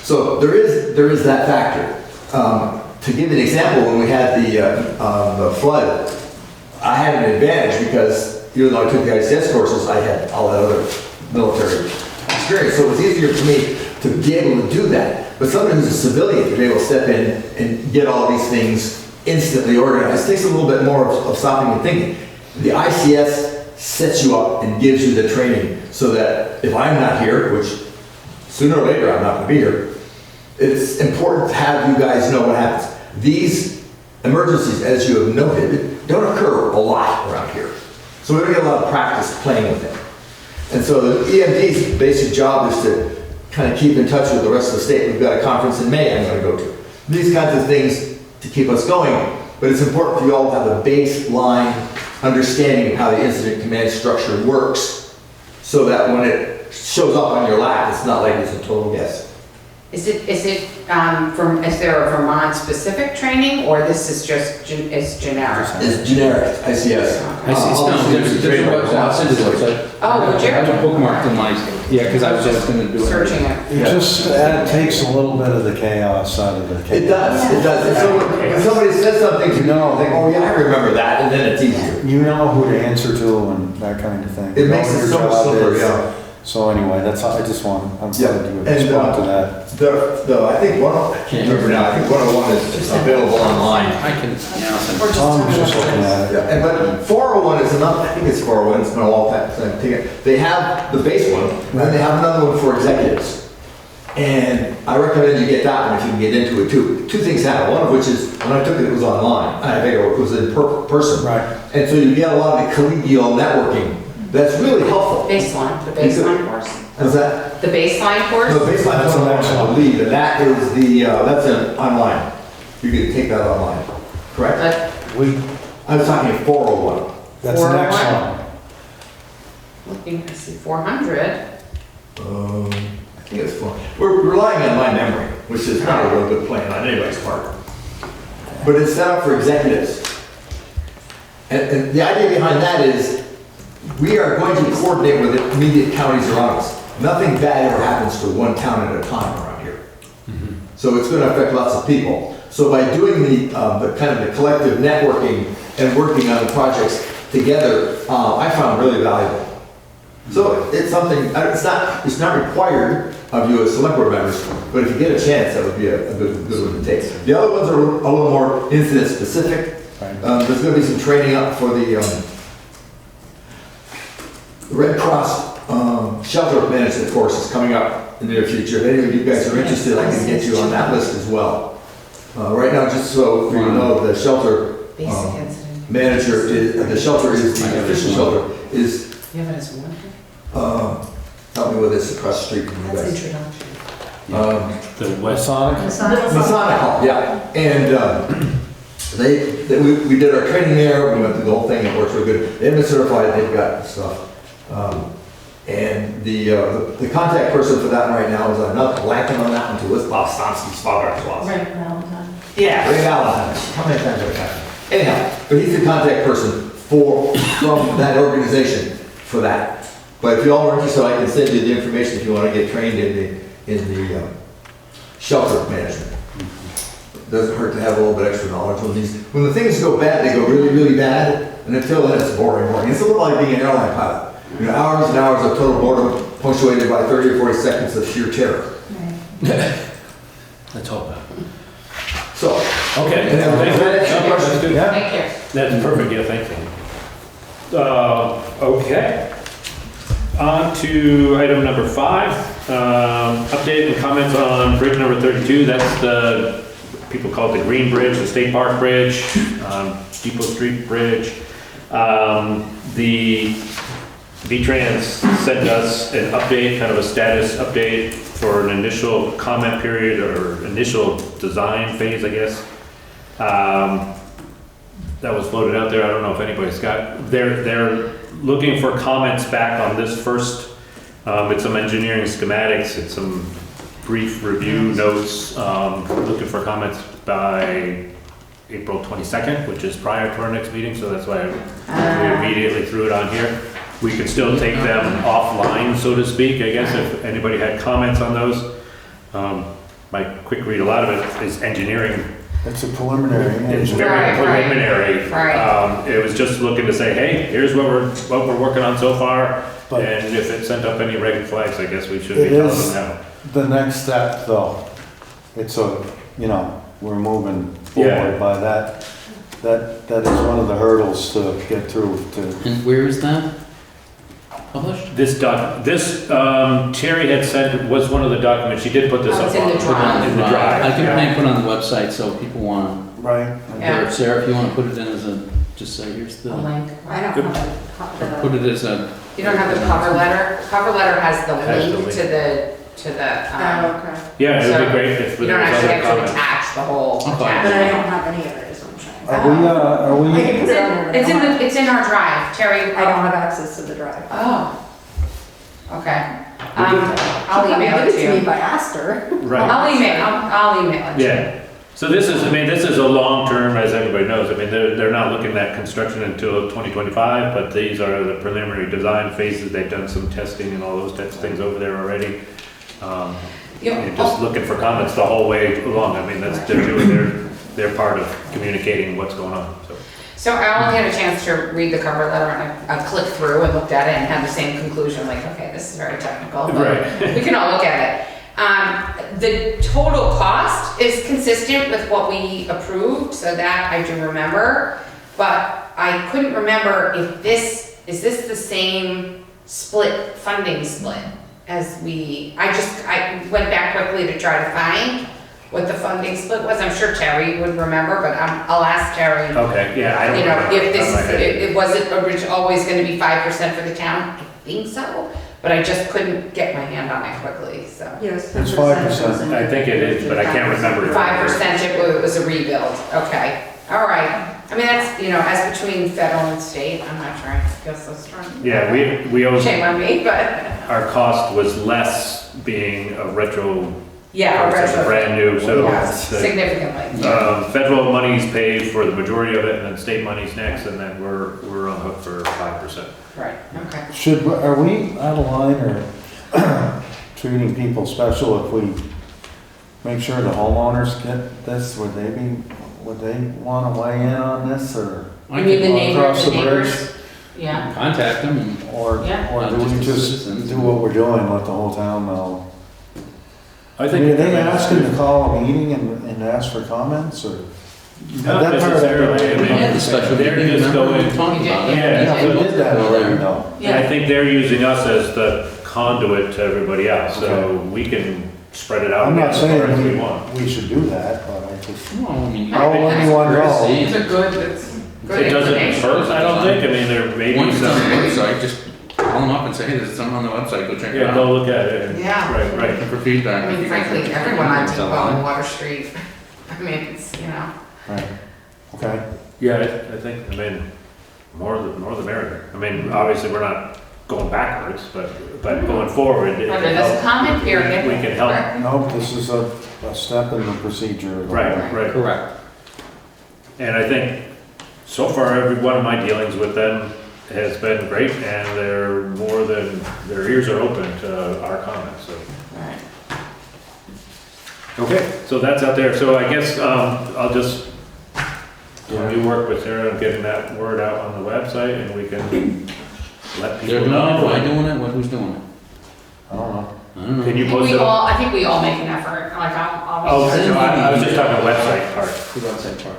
So there is that factor. To give an example, when we had the flood, I had an advantage because even though I took the ICS courses, I had all that other military experience. So it was easier for me to be able to do that. But somebody who's a civilian to be able to step in and get all these things instantly organized takes a little bit more of stopping and thinking. The ICS sets you up and gives you the training so that if I'm not here, which sooner or later I'm not going to be here, it's important to have you guys know what happens. These emergencies, as you have noted, don't occur a lot around here. So we don't get a lot of practice playing with them. And so the EMD's basic job is to kind of keep in touch with the rest of the state. We've got a conference in May I'm going to go to. These kinds of things to keep us going, but it's important for you all to have a baseline understanding of how the incident command structure works so that when it shows up on your lap, it's not like it's a total guess. Is there a Vermont specific training or this is just is generic? It's generic, ICS. I see, no, there's a website, I'll send it to you. Oh, would you? I have a bookmark in my, yeah, because I was just gonna do it. Searching it. It just takes a little bit of the chaos out of the It chaos. does, it does. And so when somebody says something to you, No. think, oh yeah, I remember that, and then it's easier. You know who to answer to and that kind of thing. It You know makes what it your so much job simpler, is. yeah. So anyway, that's all, I'm glad you And, respond to that. I think I can't remember now, I think 101 is available online. I can, yeah, I'll send it. Tom's just looking at it. Yeah, but 401 is another, I think it's 401, it's been a long time since I've taken it. They have the base one, and then they have another one for executives. And I recommend you get that one if you can get into it too. Two things happen, one of which is, when I took it, it was online. I think it was in person. Right. And so you get a lot of the collegial networking. That's really helpful. The baseline course. How's that? The baseline course? No, baseline is online, I believe, and that is the, that's an online. You can take that online, correct? I was talking 401. That's the next 401. one. Looking to see 400. I think it's 4. We're relying on my memory, which is not a real good plan on anybody's part. But it's set up for executives. And the idea behind that is we are going to coordinate with the immediate counties around us. Nothing bad ever happens to one town at a time around here. So it's going to affect lots of people. So by doing the kind of the collective networking and working on the projects together, I found really valuable. So it's something, it's not required of you as select board members, but if you get a chance, that would be a good one to take. The other ones are a little more incident specific. There's going to be some training up for the Red Cross shelter management course is coming up in the near future. If any of you guys are interested, I can get you on that list as well. Right now, just so you know, the shelter manager is, the shelter is, the official shelter is, You have it as one? help me with this across the street from you That's guys. introduction. The West. Masonic Hall, yeah. And we did our training there, we went through the whole thing, it works really good. They've been certified, they've got stuff. And the contact person for that right now is another blanking on that one too, it's Bob Stonsky's father as well. Right, Valentine. Yeah, Ray Valentine. How many times have I got him? Anyhow, but he's the contact person from that organization for that. But if you all are interested, I can send you the information if you want to get trained in the shelter management. Doesn't hurt to have a little bit extra knowledge on these. When the things go bad, they go really, really bad, and until then it's boring. It's a little like being an airline pilot. You know, hours and hours of total boredom punctuated by 30 or 40 seconds of sheer terror. Let's hope not. So, Okay. And then- Thanks, Matt. No, that's good. Yeah. Thank you. That's perfect, yeah, thank you. Okay. On to item number 5, update and comments on bridge number 32. That's the, people call it the Green Bridge, the State Park Bridge, Depot Street Bridge. The V-Trans sent us an update, kind of a status update for an initial comment period or initial design phase, I guess. That was floated out there. I don't know if anybody's got, they're looking for comments back on this first. It's some engineering schematics, it's some brief review notes, looking for comments by April 22nd, which is prior to our next meeting, so that's why we immediately threw it on here. We could still take them offline, so to speak, I guess, if anybody had comments on those. My quick read, a lot of it is engineering. It's a preliminary. It's engineering. very Right, preliminary. right. It was just looking to say, hey, here's what we're working on so far, But- and if it sent up any red flags, I guess we should It be telling is- them now. The next step, though, it's a, we're moving Yeah. forward by that. That is one of the hurdles to get through to. And where is that published? This Terry had said was one of the documents, she did put this Oh, up it's in the on. drive. In the drive, I can yeah. put it on the website so people want Right. Yeah. to, Sarah, if you want to put it in as a, just say, here's A the, link. I don't have put it as a, You don't have the cover letter? Cover letter has the Has the link link. to the, Okay. Yeah, it would be So, great if you there don't was actually other have to comments. attach the whole Okay. But I attachment. don't have any of it, is what I'm saying. Are we, I can put it on there, but It's I in don't have- it's in our drive, Terry. I don't have access to the drive. Oh. Okay. I'll email it Give to it to me you. by Aster. Right, I'll email it to you. yeah. So this is a long-term, as everybody knows, I mean, they're not looking at construction until 2025, but these are the preliminary design phases, they've done some testing and all those types of things over there already. You're just looking for comments the whole way along, I mean, they're doing their part of communicating what's going on, so. So I only had a chance to read the cover letter and I clicked through and looked at it and had the same conclusion, like, okay, this is very technical, but Right. we can all look at it. The total cost is consistent with what we approved, so that I do remember, but I couldn't remember if is this the same funding split? I went back quickly to try to find what the funding split was. I'm sure Terry would remember, but I'll ask Terry. Okay, yeah, I don't You know, remember. if this, Top of my head. it wasn't always gonna be 5% for the town, I think so, but I just couldn't get my hand on it quickly, so. Yes. It's 5%. I think it is, but I can't remember. 5% it was a rebuild, okay, all right. I mean, that's, you know, as between federal and state, I'm not trying to feel so strong. Yeah, we owe, Shame on me, but, our cost was less being a retro yeah, versus a retro. brand new, so. Yeah, the- significantly. Federal money's paid for the majority of it, and then state money's next, and then we're on hook for 5%. Right, okay. Are we out of line or treating people special if we make sure the homeowners get this? Would they want to weigh in on this, or? You mean the Across the neighbors? Yeah, Contact them and. Or Yeah. do we just do what we're doing, let the whole town know? I I think. mean, are they asking to call a meeting and ask for comments, or? Not That part I necessarily, I don't- mean, Yeah, the special they're meeting, just remember we going, talked about it? Yeah, Yeah, we did that already, though. and I think they're using us as the conduit to everybody else, so Okay. we can spread it out I'm not as far as we saying want. we should do that, but I just, Well, I mean, I'll let anyone know. it's a good, it's good It doesn't information. hurt, I don't think, I mean, there may be Once it's on the some, website, just call them up and say, hey, there's something on the website, go check it yeah, go out. look at it, and, Yeah. right. For feedback. I mean, if you guys frankly, want to everyone on sell Depot it. and Water Street, I mean, it's, you know. right, okay. Yeah, I think, I mean, more the merrier. I mean, obviously, we're not going backwards, but going forward. it Under can this help. comment period. We can help. Nope, this is a step in the procedure. Right. Correct. And I think, so far, every one of my dealings with them has been great, and their ears are open to our comments, so. Okay, so that's out there, so I guess, I'll just, you work with Sarah on getting that word out on the website, and we can let They're people doing it, know. am I doing it, who's doing it? I don't know. I don't know. Can you I think post it? I think we all make an effort, like, I'll. Oh, okay, so I was just talking website part. The website part.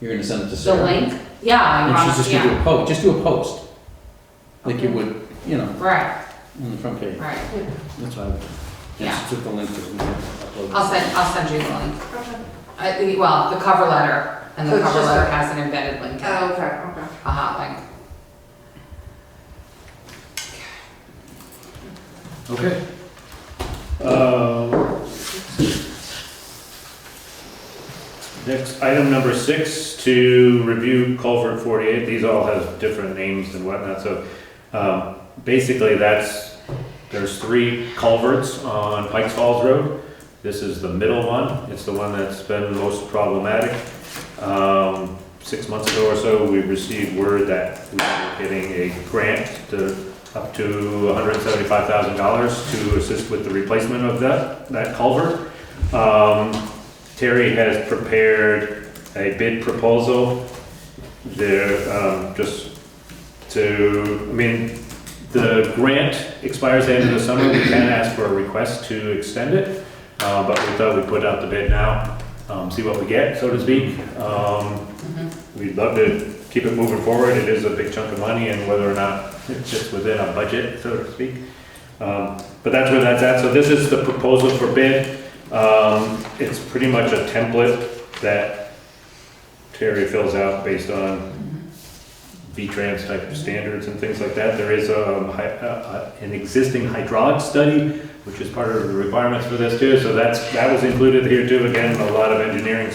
You're gonna send it to The Sarah? link? Yeah. And she's just gonna do yeah. a post, just do a post. Like you would, you know, Right, on the front page. right. That's what I would. Yeah. Just took the link to upload. I'll send you the link. Well, the cover letter, and So the it's cover just letter a- has an embedded link in it, okay. a hot link. Okay. Next, item number 6, to review Culvert 48. These all have different names and whatnot, so basically there's 3 culverts on Pikes Falls Road. This is the middle one. It's the one that's been most problematic. 6 months ago or so, we received word that we were getting a grant to up to $175,000 to assist with the replacement of that culvert. Terry has prepared a bid proposal. The grant expires the end of the summer. We can ask for a request to extend it, but we thought we'd put out the bid now, see what we get, so to speak. We'd love to keep it moving forward. It is a big chunk of money, and whether or not it fits within a budget, so to speak. But that's where that's at. So this is the proposal for bid. It's pretty much a template that Terry fills out based on V-Trans type of standards and things like that. There is an existing hydraulic study, which is part of the requirements for this too. So that was included here too. Again, a lot of engineering.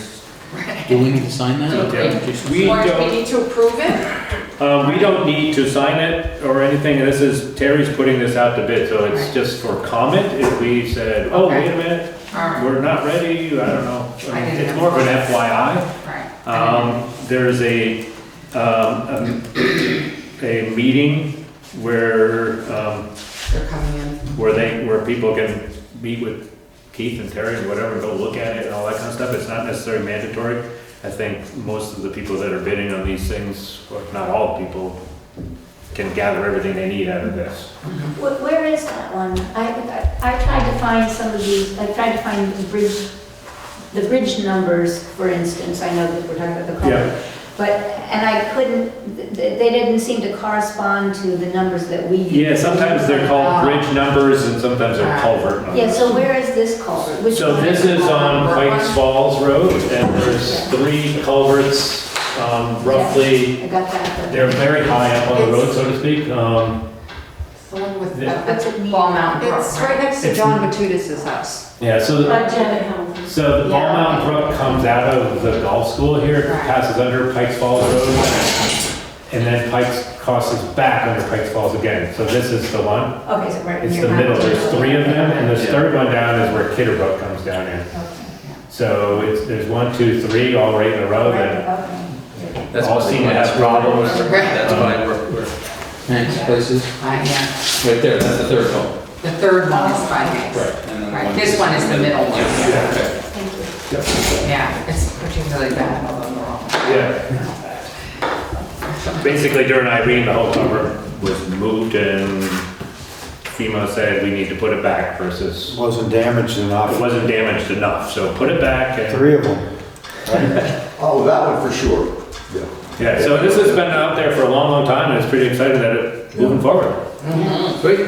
Do we need to sign that? Yeah. We- Or do we need to approve it? We don't need to sign it or anything. This is, Terry's putting this out to bid, so it's just for comment. If we said, oh, wait a minute, All right, we're not ready, I don't know. I didn't It's know. more of an FYI. right. There's a meeting where, They're coming in. where people can meet with Keith and Terry and whatever, go look at it and all that kind of stuff. It's not necessarily mandatory. I think most of the people that are bidding on these things, or if not all people, can gather everything they need out of this. Where is that one? I tried to find some of these, I tried to find the bridge numbers, for instance. I know that we're talking about the culvert. but, and I couldn't, they didn't seem to correspond to the numbers that we use. Yeah, sometimes they're called bridge numbers and sometimes they're culvert numbers. Yeah, so where is this culvert? Which So one this is on Pikes Falls Road, and there's 3 culverts, roughly, I got that. but- they're very high up on the road, so to speak. The one with, Yeah. that's Ball Mountain Brook, It's right next to It's- John Batudis's house. Yeah, so the Janet Hamilton. So the Ball Yeah. Mountain Brook comes out of the golf school here, it Right. passes under Pikes Falls Road, and then Pikes crosses back under Pikes Falls again. So this is the one. Okay, so right in It's your the middle. house. There's 3 of them, and this Yeah. third one down is where Kitterbrook comes down in. Okay. So there's 1, 2, 3, all right in a row that Okay. That's all why seem to we- have problems. That's why we're, Hanks places, yeah. right there, that's the third hole. The third one is by Hicks. And then Right, this one is the middle one. Yeah, okay. Thank you. Yeah, it's particularly bad, although they're all. Yeah. Basically during Irene, the whole cover was moved and FEMA said we need to put it back versus, Wasn't damaged it enough. wasn't damaged enough, so put it back and. 3 of them, right? Oh, that one for sure. Yeah. Yeah, so this has been out there for a long, long time, and it's pretty exciting that it's moving forward. Sweet.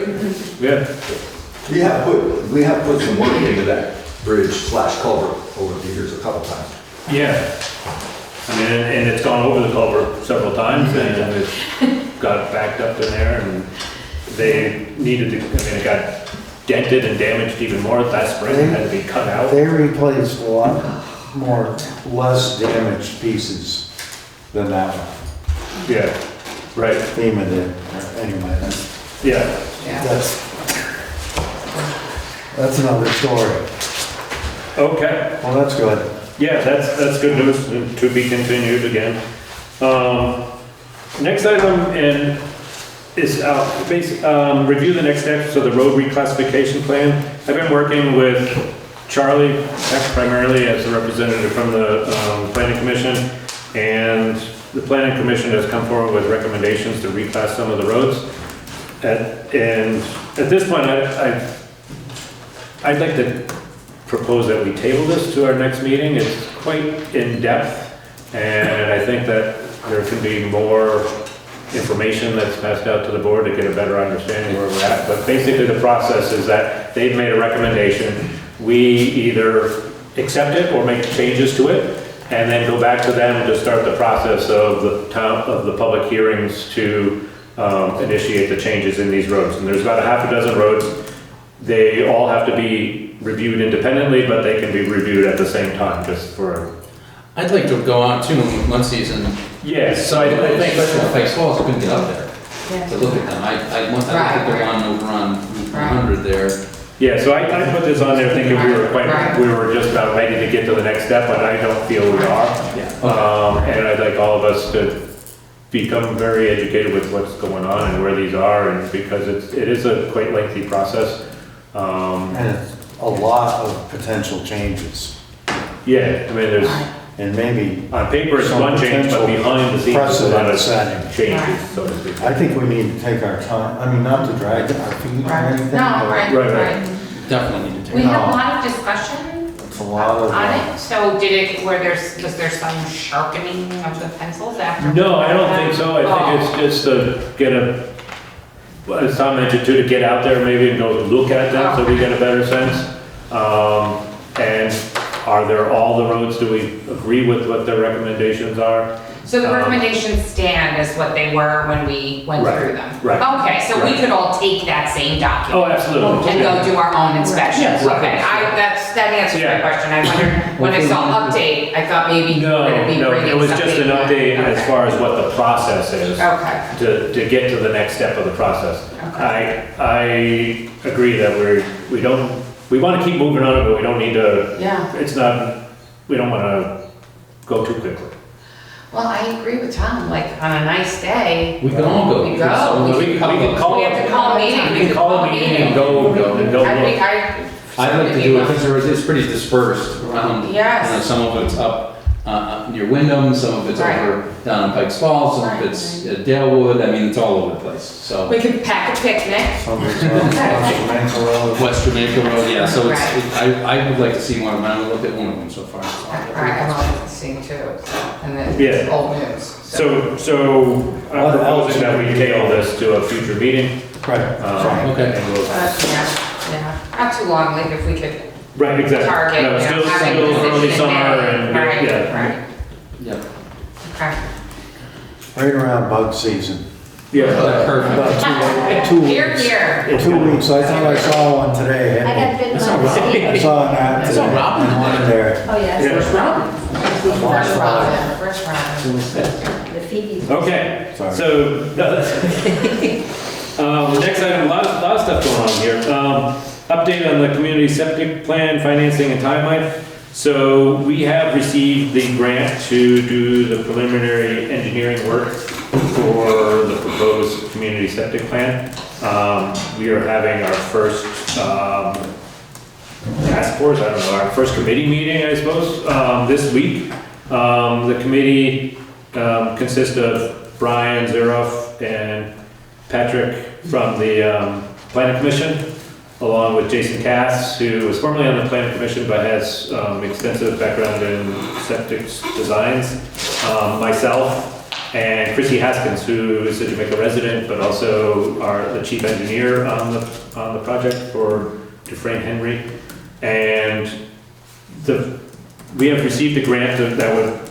Yeah, We have put some work into that bridge/culvert over the years a couple times. yeah. I mean, and it's gone over the culvert several times, and it's got backed up in there, and they needed to, I mean, it got dented and damaged even more last spring, and had to be cut out. They replaced a lot more, less damaged pieces than that one. Yeah, right, FEMA did, anyway, yeah. Yeah. that's another story. Okay, Well, that's good. yeah, that's good news, and to be continued again. Next item is review the next steps of the road reclassification plan. I've been working with Charlie primarily as a representative from the planning commission, and the planning commission has come forward with recommendations to reclass some of the roads. And at this point, I'd like to propose that we table this to our next meeting. It's quite in-depth, and I think that there can be more information that's passed out to the board to get a better understanding where we're at. But basically, the process is that they've made a recommendation. We either accept it or make changes to it, and then go back to them to start the process of the public hearings to initiate the changes in these roads. And there's about 6 roads. They all have to be reviewed independently, but they can be reviewed at the same time, just for. I'd like to go out too one season. Yes, so I think. Especially Pikes Falls, couldn't get up there to look at them. I looked at the one over on 100 there. Yeah, so I put this on there thinking we were just about ready to get to the next step, but I don't feel we are. Yeah. And I'd like all of us to become very educated with what's going on and where these are, and because it is a quite lengthy process. And it's a lot of potential changes. Yeah, I mean, there's, And maybe, on paper it's Some one change, but potential behind the scenes there's a lot of precedent setting. changes, so to speak. I think we need to take our time, I mean, not to drag our feet or Right. anything, No, but right, Right, right. Definitely need to We take it. had a lot of discussion it's a lot of, on it, so was there some sharpening of the pencils after? No, I don't think so. I think it's just to get as Tom mentioned too, to get out there maybe and go look at them so we get a better sense. And are there all the roads, do we agree with what their recommendations are? So the recommendations stand as what they were when we went Right, through them? right. Okay, so we Right. could all take that same document? Oh, absolutely. And go do our own inspections? Yes. Okay, that answers my Yeah. question. I wondered, when I saw update, I thought maybe you were gonna be No, bringing it was just something an back. update as Okay. far as what the process is Okay, to get to the next step of the process. okay. I agree that we want to keep moving on it, but we don't need to, Yeah, we don't want to go too quickly. well, I agree with Tom, like, on a nice day, We can all go. We go. We can call we have to call a meeting. We can call a meeting and go I look. I'd like to do it because it's pretty dispersed around. Yes. You know, some of it's up near Windham, some of it's over down in Pikes Falls, some of it's at Dalewood, I mean, it's all over the place, so. We could pack a picnic. Some of it's on Jamaica Road. West Jamaica Road, yeah, so it's, Right. I would like to see more, but I haven't looked at one of them so far. Right, I'm only seeing two, so, and then Yeah. it's old news. So I'm proposing that we table this to a future meeting. Right. Okay. And we'll, Yeah, not too long, like if we could right, exactly. target, No, you know, still having a early decision summer made. and, Right, yeah. right, Yep. okay. Right around bug season. Yeah. Perfect. About 2 Here, weeks. here. 2 weeks, I thought I saw one today. I got bitten by a I mosquito. saw an ad That's all today, Robin and one there. Oh, yes. Yeah. First round, first round. The Phoebe. Okay, Sorry. so, next item, a lot of stuff going on here. Update on the community septic plan, financing and timeline. So we have received the grant to do the preliminary engineering work for the proposed community septic plan. We are having our first, task force, I don't know, our first committee meeting, I suppose, this week. The committee consists of Brian Zeroff and Patrick from the Planning Commission, along with Jason Cass, who was formerly on the Planning Commission but has extensive background in septic designs. Myself and Chrissy Haskins, who is a Jamaica resident but also the chief engineer on the project for Dufresne Henry. And we have received a grant that would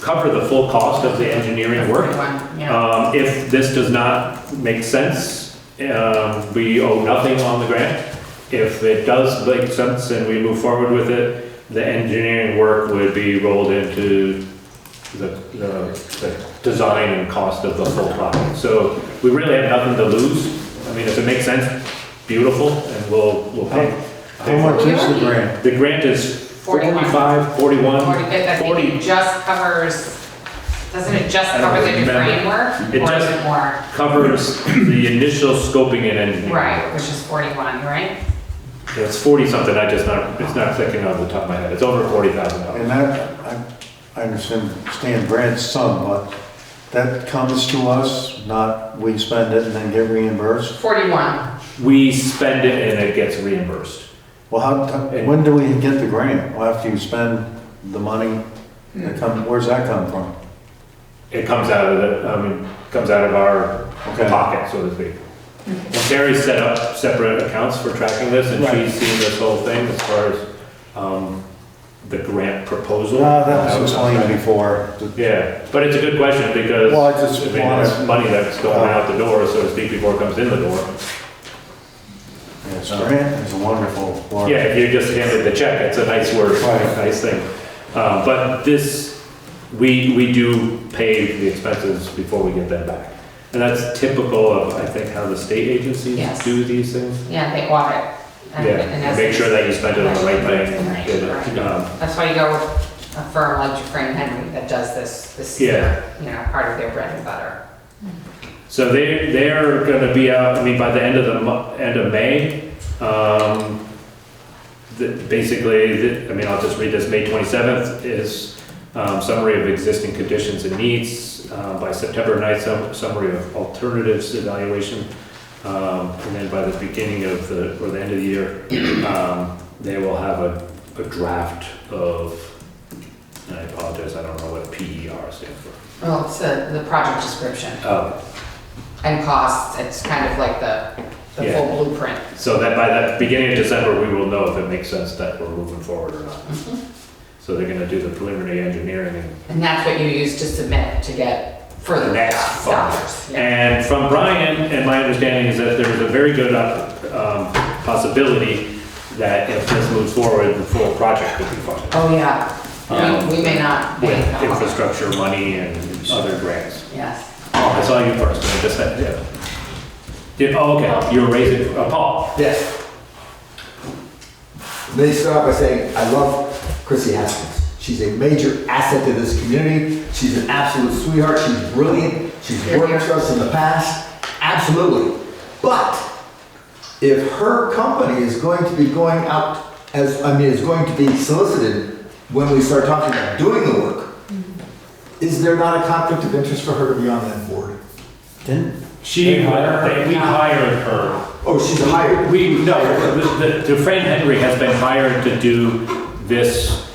cover the full cost of the engineering work. Yeah. If this does not make sense, we owe nothing on the grant. If it does make sense and we move forward with it, the engineering work would be rolled into the design and cost of the full project. So we really have nothing to lose. I mean, if it makes sense, beautiful, and we'll pay. How much is the grant? The grant is 41. 45, 41, 40, I think 40. it just covers, doesn't it just I don't cover the remember. framework? It Or is just- it more? Covers the initial scoping and engineering. Right, which is 41, right? It's 40 something, it's not clicking off the top of my head. It's over $40,000. And that, I understand grants some, but that comes to us, not we spend it and then get reimbursed? 41. We spend it and it gets reimbursed. Well, when do we get the grant? Well, after you spend the money, where's that come from? It comes out of our Okay. pocket, so to speak. And Terry set up separate accounts for tracking this, and Right. she's seen this whole thing as far as the grant proposal. That was explained before. Yeah, but it's a good question because Well, I just I mean, wanted- it's money that's going out the door, so to speak, before it comes in the door. Yes, grant is a wonderful word. Yeah, if you just handed the check, it's a nice word, Right. nice thing. But this, we do pay the expenses before we get them back. And that's typical of, I think, how the state agencies Yes. do these things. Yeah, they audit. And Yeah, make sure that you spend it on the right thing. Right. That's why you go with a firm like Dufresne Henry that does this, Yeah. part of their bread and butter. So they're gonna be out, I mean, by the end of May. Basically, I'll just read this, May 27th is summary of existing conditions and needs. By September 9th, summary of alternatives evaluation. And then by the beginning of the end of the year, they will have a draft of, and I apologize, I don't know what PER stands for. Well, it's the project description and costs. It's kind of like the Yeah. full blueprint. So that by the beginning of December, we will know if it makes sense that we're moving forward or not. So they're gonna do the preliminary engineering And that's what you use to submit to get further Next dollars. Yeah. And from Brian, and my understanding is that there is a very good possibility that if this moves forward, the full project could be funded. Oh, yeah. We may not pay. With infrastructure money and other grants. Yes. Oh, I saw you first, I just said, yeah. Oh, okay, you were raising, Paul. Yes. Let me start by saying, I love Chrissy Haskins. She's a major asset to this community. She's an absolute sweetheart. She's brilliant. She's worked for us in the past. Absolutely. But if her company is going to be going out is going to be solicited when we start talking about doing the work, is there not a conflict of interest for her to be on that board? We hired her. Oh, she's hired? Dufresne Henry has been hired to do this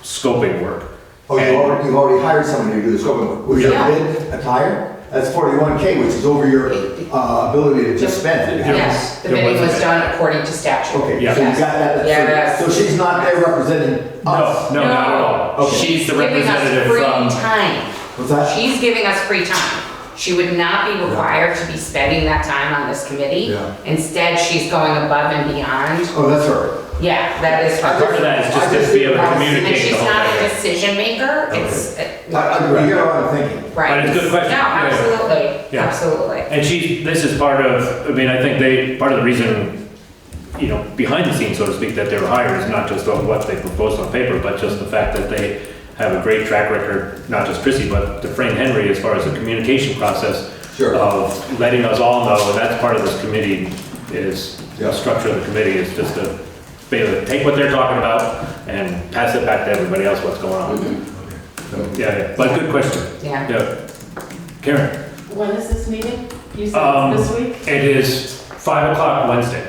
scoping work. Oh, you've already hired somebody to do the scoping work. Was Yeah. your bid a hire? That's 41K, which is over your ability to just spend. Yes, the There bidding wasn't- was done according to statute. Okay, Yeah. so you got that. Yes. So she's not there representing us? No, not at all. Okay. She's the Giving us representative free from, time. What's that? She's giving us free time. She would not be required to be spending that time on this committee. Yeah. Instead, she's going above and beyond. Oh, that's her. Yeah, that is her. part of that is just to be able to And communicate she's the whole not a thing. decision maker, it's. You get what I'm thinking. Right. But it's a good question. No, Yeah. absolutely, Yeah. absolutely. And this is part of, I mean, I think part of the reason, behind the scenes, so to speak, that they were hired is not just on what they proposed on paper, but just the fact that they have a great track record, not just Chrissy, but Dufresne Henry, as far as the communication process Sure. of letting us all know, and that's part of this committee, is Yeah. the structure of the committee is just to be able to take what they're talking about and pass it back to everybody else what's going on. Yeah, but good question. Yeah. Yeah. Karen? When is this meeting? You said Um, it's this week? It is 5 o'clock Wednesday.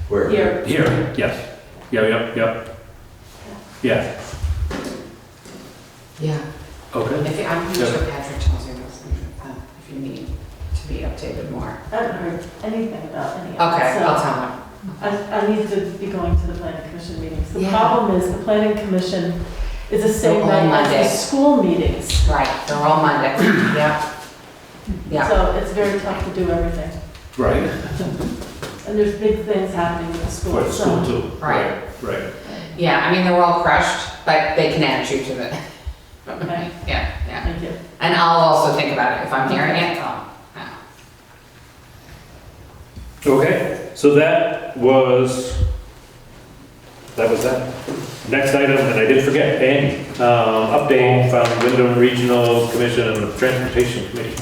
Where? Here. Here, yes. Yep. Yeah, Yeah. okay. I'm Yeah. sure Patrick tells you this, if you need to be updated more. I haven't heard anything about any of it. Okay, so I'll tell him. I need to be going to the planning commission meetings. The Yeah. problem is the planning commission is the same They're all night as Monday. the school meetings. Right, they're all Monday. Yeah. Yeah. So it's very tough to do everything. Right. And there's big things happening with the For school, the school so. too. Right. Right. Yeah, I mean, they're all crushed, but they can add you to the, Okay, yeah. thank you. And I'll also think about it if I'm hearing it. Yeah. Okay, so that was that. Next item, and I did forget, Andy, update from Windham Regional Commission and the Transportation Committee.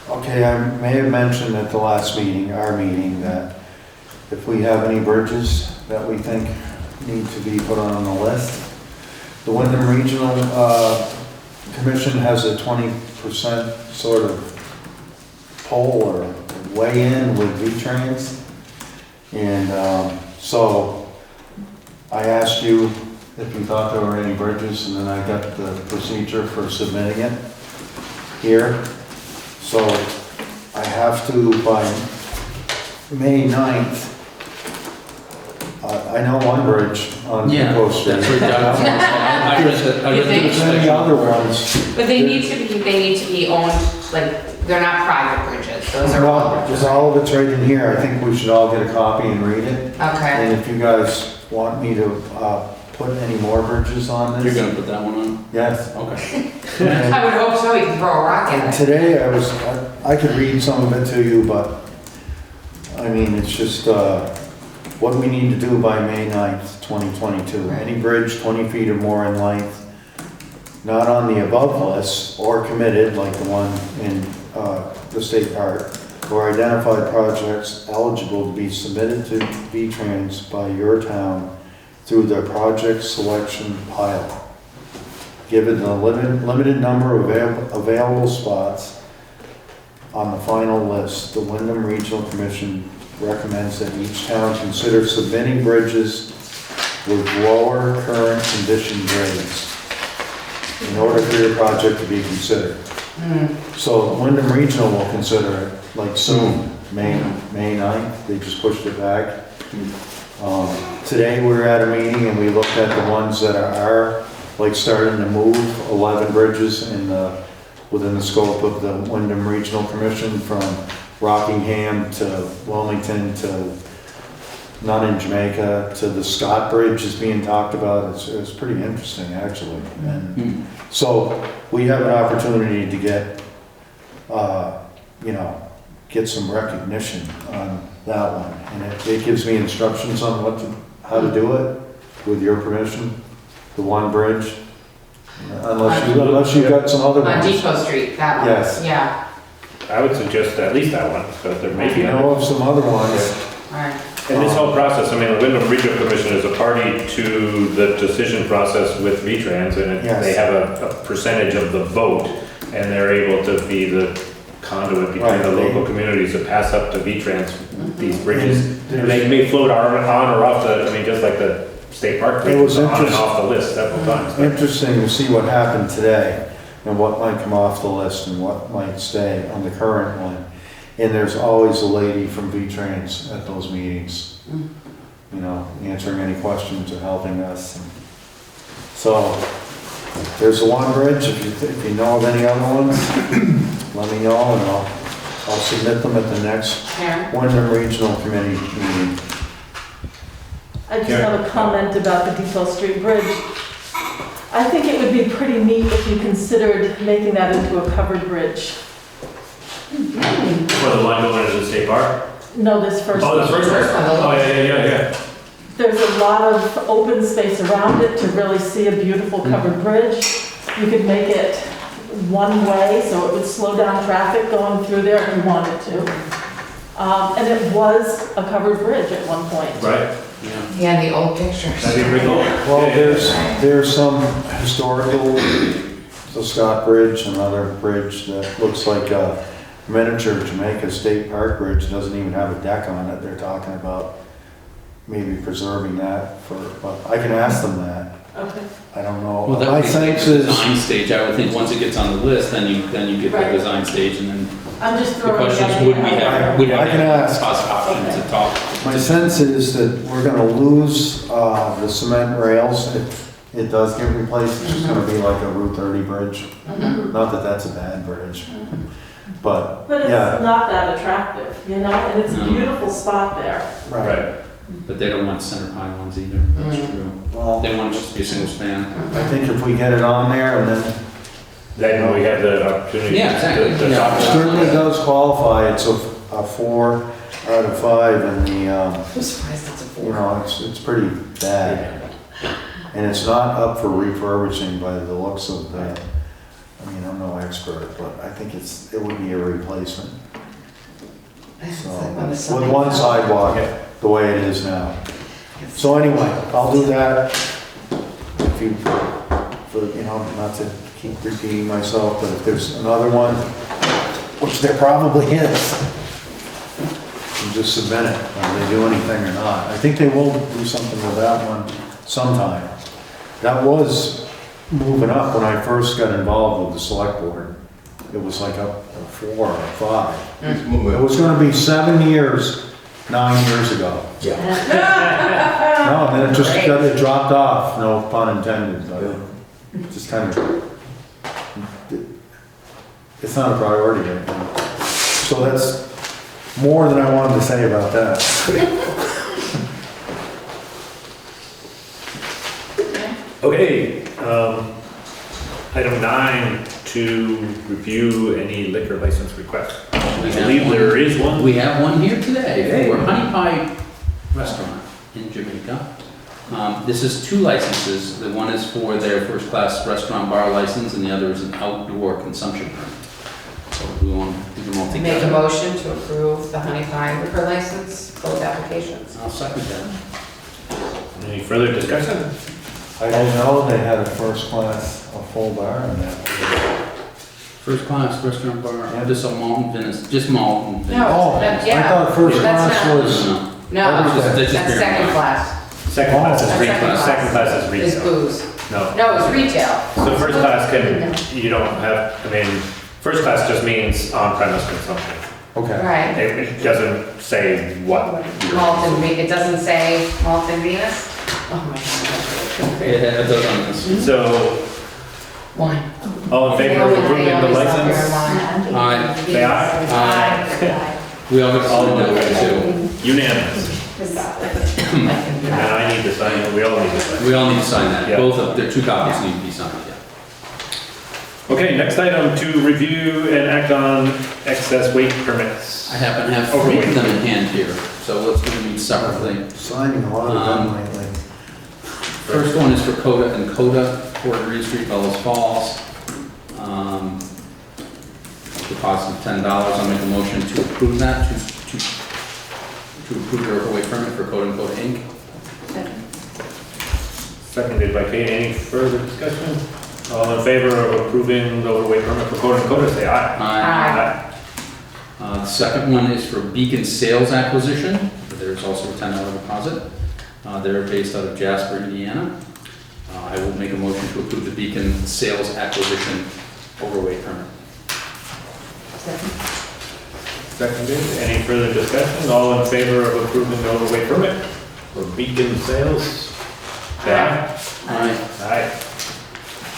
Okay, I may have mentioned at the last meeting, our meeting, that if we have any bridges that we think need to be put on the list, the Windham Regional Commission has a 20% sort of poll or weigh-in with V-Trans. And so I asked you if you thought there were any bridges, and then I got the procedure for submitting it here. So I have to, by May 9th, I know one bridge on Yeah, Coast Street. that's right. I read the There's many section. other ones. But they need to be owned, like, they're not private bridges, those are all Well, bridges. there's all of it's right in here. I think we should all get a copy and read it. Okay, And if you guys want me to put any more bridges on You're this. gonna put that one on? Yes. Okay. And I would hope so, you can throw a rock in it. today I could read some of it to you, but I mean, it's just what we need to do by May 9th, 2022. Any bridge 20 feet or more in length, not on the above list or committed, like the one in the state park, or identified projects eligible to be submitted to V-Trans by your town through the project selection pilot. Given the limited number of available spots on the final list, the Windham Regional Commission recommends that each town consider submitting bridges with lower current condition grades in order for your project to be considered. So Windham Regional will consider it like soon, May 9th, they just pushed it back. Today we were at a meeting and we looked at the ones that are like starting to move, 11 bridges within the scope of the Windham Regional Commission, from Rockingham to Wilmington to not in Jamaica to the Scott Bridge is being talked about. It's pretty interesting, actually. And so we have an opportunity to get, get some recognition on that one. And it gives me instructions on how to do it, with your permission, the one bridge. Unless you've got some other On ones. Depot Street, that one. Yes. Yeah. I would suggest at least that one, but there may If be you know others. of some other ones, Right. And this whole process, I mean, the Windham Regional Commission is a party to the decision process with V-Trans, and Yes. they have a percentage of the vote, and they're able to be the conduit between Right. the local communities to pass up to V-Trans these bridges. And And they may float on or off the, I mean, just like the state park It bridge, was on and interest- off the list several times. Interesting to see what happened today and what might come off the list and what might stay on the current one. And there's always a lady from V-Trans at those meetings, you know, answering any questions or helping us. So there's the one bridge. If you know of any other ones, let me know and I'll submit them at the next Karen? Windham Regional Committee meeting. I just have a comment about the Depot Street Bridge. I think it would be pretty neat if you considered making that into a covered bridge. For the one going into the state park? No, this first. Oh, the first one? Oh, yeah. There's a lot of open space around it to really see a beautiful covered bridge. You could make it one way, so it would slow down traffic going through there if you wanted to. And it was a covered bridge at one point. Right? Yeah, the old pictures. That'd be pretty cool. Well, there's some historical, the Scott Bridge, another bridge that looks like a miniature Jamaica State Park Bridge, doesn't even have a deck on it. They're talking about maybe preserving that for, but I can ask them that. Okay. I don't know. Well, that My would be sense the is, design stage, I would think, once it gets on the list, then you get Right. the design stage, and then I'm just the throwing. question is, the would we idea out have, there. would we I can have ask. cost option to talk? my sense is that we're gonna lose, the cement rails. It does get replaced. It's just gonna be like a Route 30 bridge. Not that that's a bad bridge, but, But yeah. it's not that attractive, you know, and it's a No. beautiful spot there. Right. But they don't want center pylons either, that's true. Well, They want it just to be a single span. I think if we get it on there and then Then we have the opportunity. Yeah, exactly. to Yeah. talk it about certainly it. does qualify. It's a 4 out of 5 and I'm surprised it's a you 4. know, it's pretty bad. And it's not up for refurbishing by the looks of the, I mean, I'm no expert, but I think it would be a replacement. It's So, like when the with sun- one sidewalk, the way it is now. So anyway, I'll do that. If you, for, you know, not to keep repeating myself, but if there's another one, which there probably is, you just submit it, whether they do anything or not. I think they will do something with that one sometime. That was moving up when I first got involved with the select board. It was like a 4 or 5. It was gonna be 7 years, 9 years ago. No, and then it dropped off, no pun intended, but it just kind of, it's not a priority right now. So that's more than I wanted to say about that. Okay, item 9, to review any liquor license requests. I believe there is one. We have one here today Hey. for Honey Pie Restaurant in Jamaica. This is 2 licenses. The one is for their first-class restaurant bar license, and the other is an outdoor consumption permit. So we want to do them all Make a together. motion to approve the Honey Pie liquor license, both applications. I'll second that. Any further discussion? I didn't know they had a first class, a full bar in that. First-class restaurant bar, just a malt and Venice, just malt and Venice. No. Oh, That- I yeah. thought first That's class not- was, No, No, That's just- that's that's just beer second and wine. class. Second class is Oh. retail. Second class is Is retail. booze. No. No, it's retail. So first class can, you don't have, I mean, first class just means on-premise consumption. okay. Right. It doesn't say what. Malt and, it doesn't say malt and Venus? Oh my God. It does on this. So, Wine. all in favor of approving the license? Aye. Say aye. Aye. We all got all of them too. Unanimous. And then I need to sign it, we all need to sign. We all need to sign that. Yeah. Both of, their 2 copies need to be signed, yeah. Okay, next item, to review and act on excess weight permits. I happen to have 3 of them in hand here, so let's do them each separately. Signing a lot of them lately. First one is for Coda and Coda, 4 Green Street, Bellows Falls. Deposit of $10. I'll make a motion to approve that, to approve the overweight permit for Code and Code Inc. Seconded by Kate. Any further discussion? All in favor of approving the overweight permit for Code and Code, say aye. Aye. The second one is for Beacon Sales Acquisition. There's also a $10 deposit. They're based out of Jasper, Indiana. I will make a motion to approve the Beacon Sales Acquisition overweight permit. Seconded. Any further discussion? All in favor of approving the overweight permit for Beacon Sales, say aye. Aye.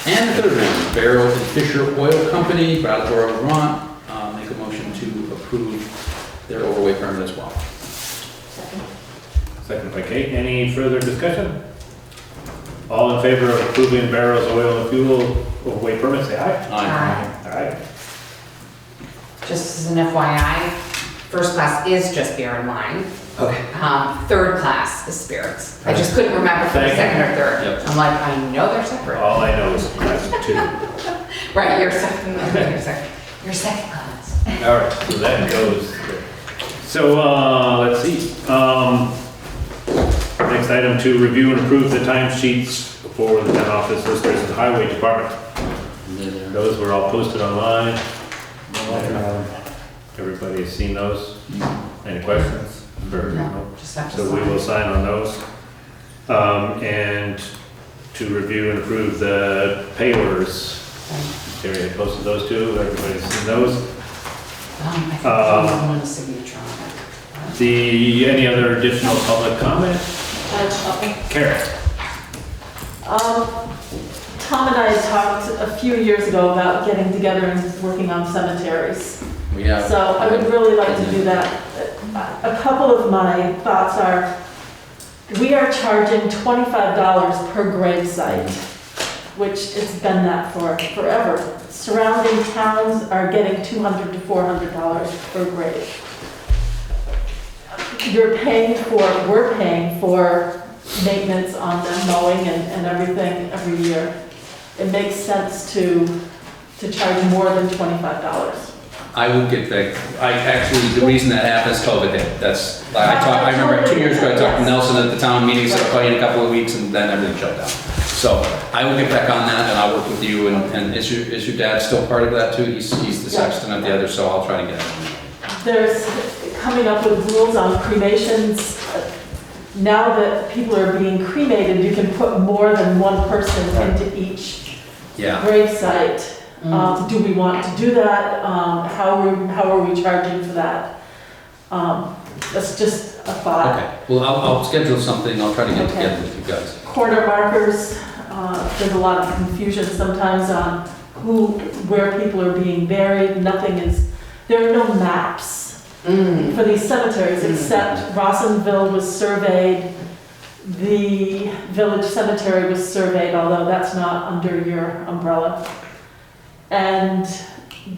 And the third one, Barrow and Fisher Oil Company, Brattleboro, Vermont. Make a motion to approve their overweight permit as well. Second by Kate. Any further discussion? All in favor of approving Barrow's Oil and Fuel overweight permit, say aye. Aye. Aye. Just as an FYI, first class is just beer and wine. Okay. Third class is spirits. I just couldn't remember for the Thank you. second or third. Yep. I'm like, I know they're separate. All I know is class 2. Right, you're second, you're second class. All right, so that goes. So, let's see. Next item, to review and approve the timesheets for the town office listers and highway department. Those were all posted online. Everybody has seen those? Any questions? No, just have to So we sign. will sign on those. And to review and approve the pay orders. Terry had posted those too, everybody's seen those. I think I want a signature on it. Any other additional public comment? Karen? Tom and I had talked a few years ago about getting together and working on cemeteries. We have. So I would really like to do that. A couple of my thoughts are, we are charging $25 per grave site, which it's been that for forever. Surrounding towns are getting $200 to $400 per grave. We're paying for maintenance on them, mowing and everything every year. It makes sense to charge more than $25. I will get back. The reason that happened is COVID hit. I remember 2 years ago, I talked to Nelson at the town meeting, said I'll call you in a couple of weeks, and then everything shut down. So I will get back on that, and I'll work with you, and is your dad still part of that too? He's the sexton at the other, so I'll try to get him. There's coming up with rules on cremations. Now that people are being cremated, you can put more than one person into each Yeah. grave site. Do we want to do that? How are we charging for that? That's just a thought. Okay. Well, I'll schedule something. I'll try to get Okay. together with you guys. Corner markers, there's a lot of confusion sometimes on where people are being buried. There are no maps for these cemeteries, except Rossonville was surveyed, the village cemetery was surveyed, although that's not under your umbrella. And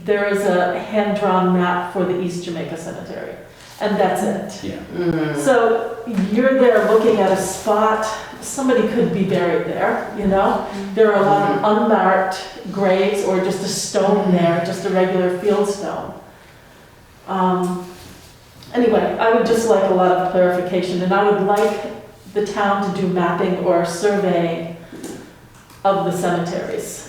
there is a hand-drawn map for the East Jamaica Cemetery, and that's it. Yeah. So you're there looking at a spot, somebody could be buried there, you know? There are a lot of unmarked graves or just a stone there, just a regular field stone. Anyway, I would just like a lot of clarification, and I would like the town to do mapping or surveying of the cemeteries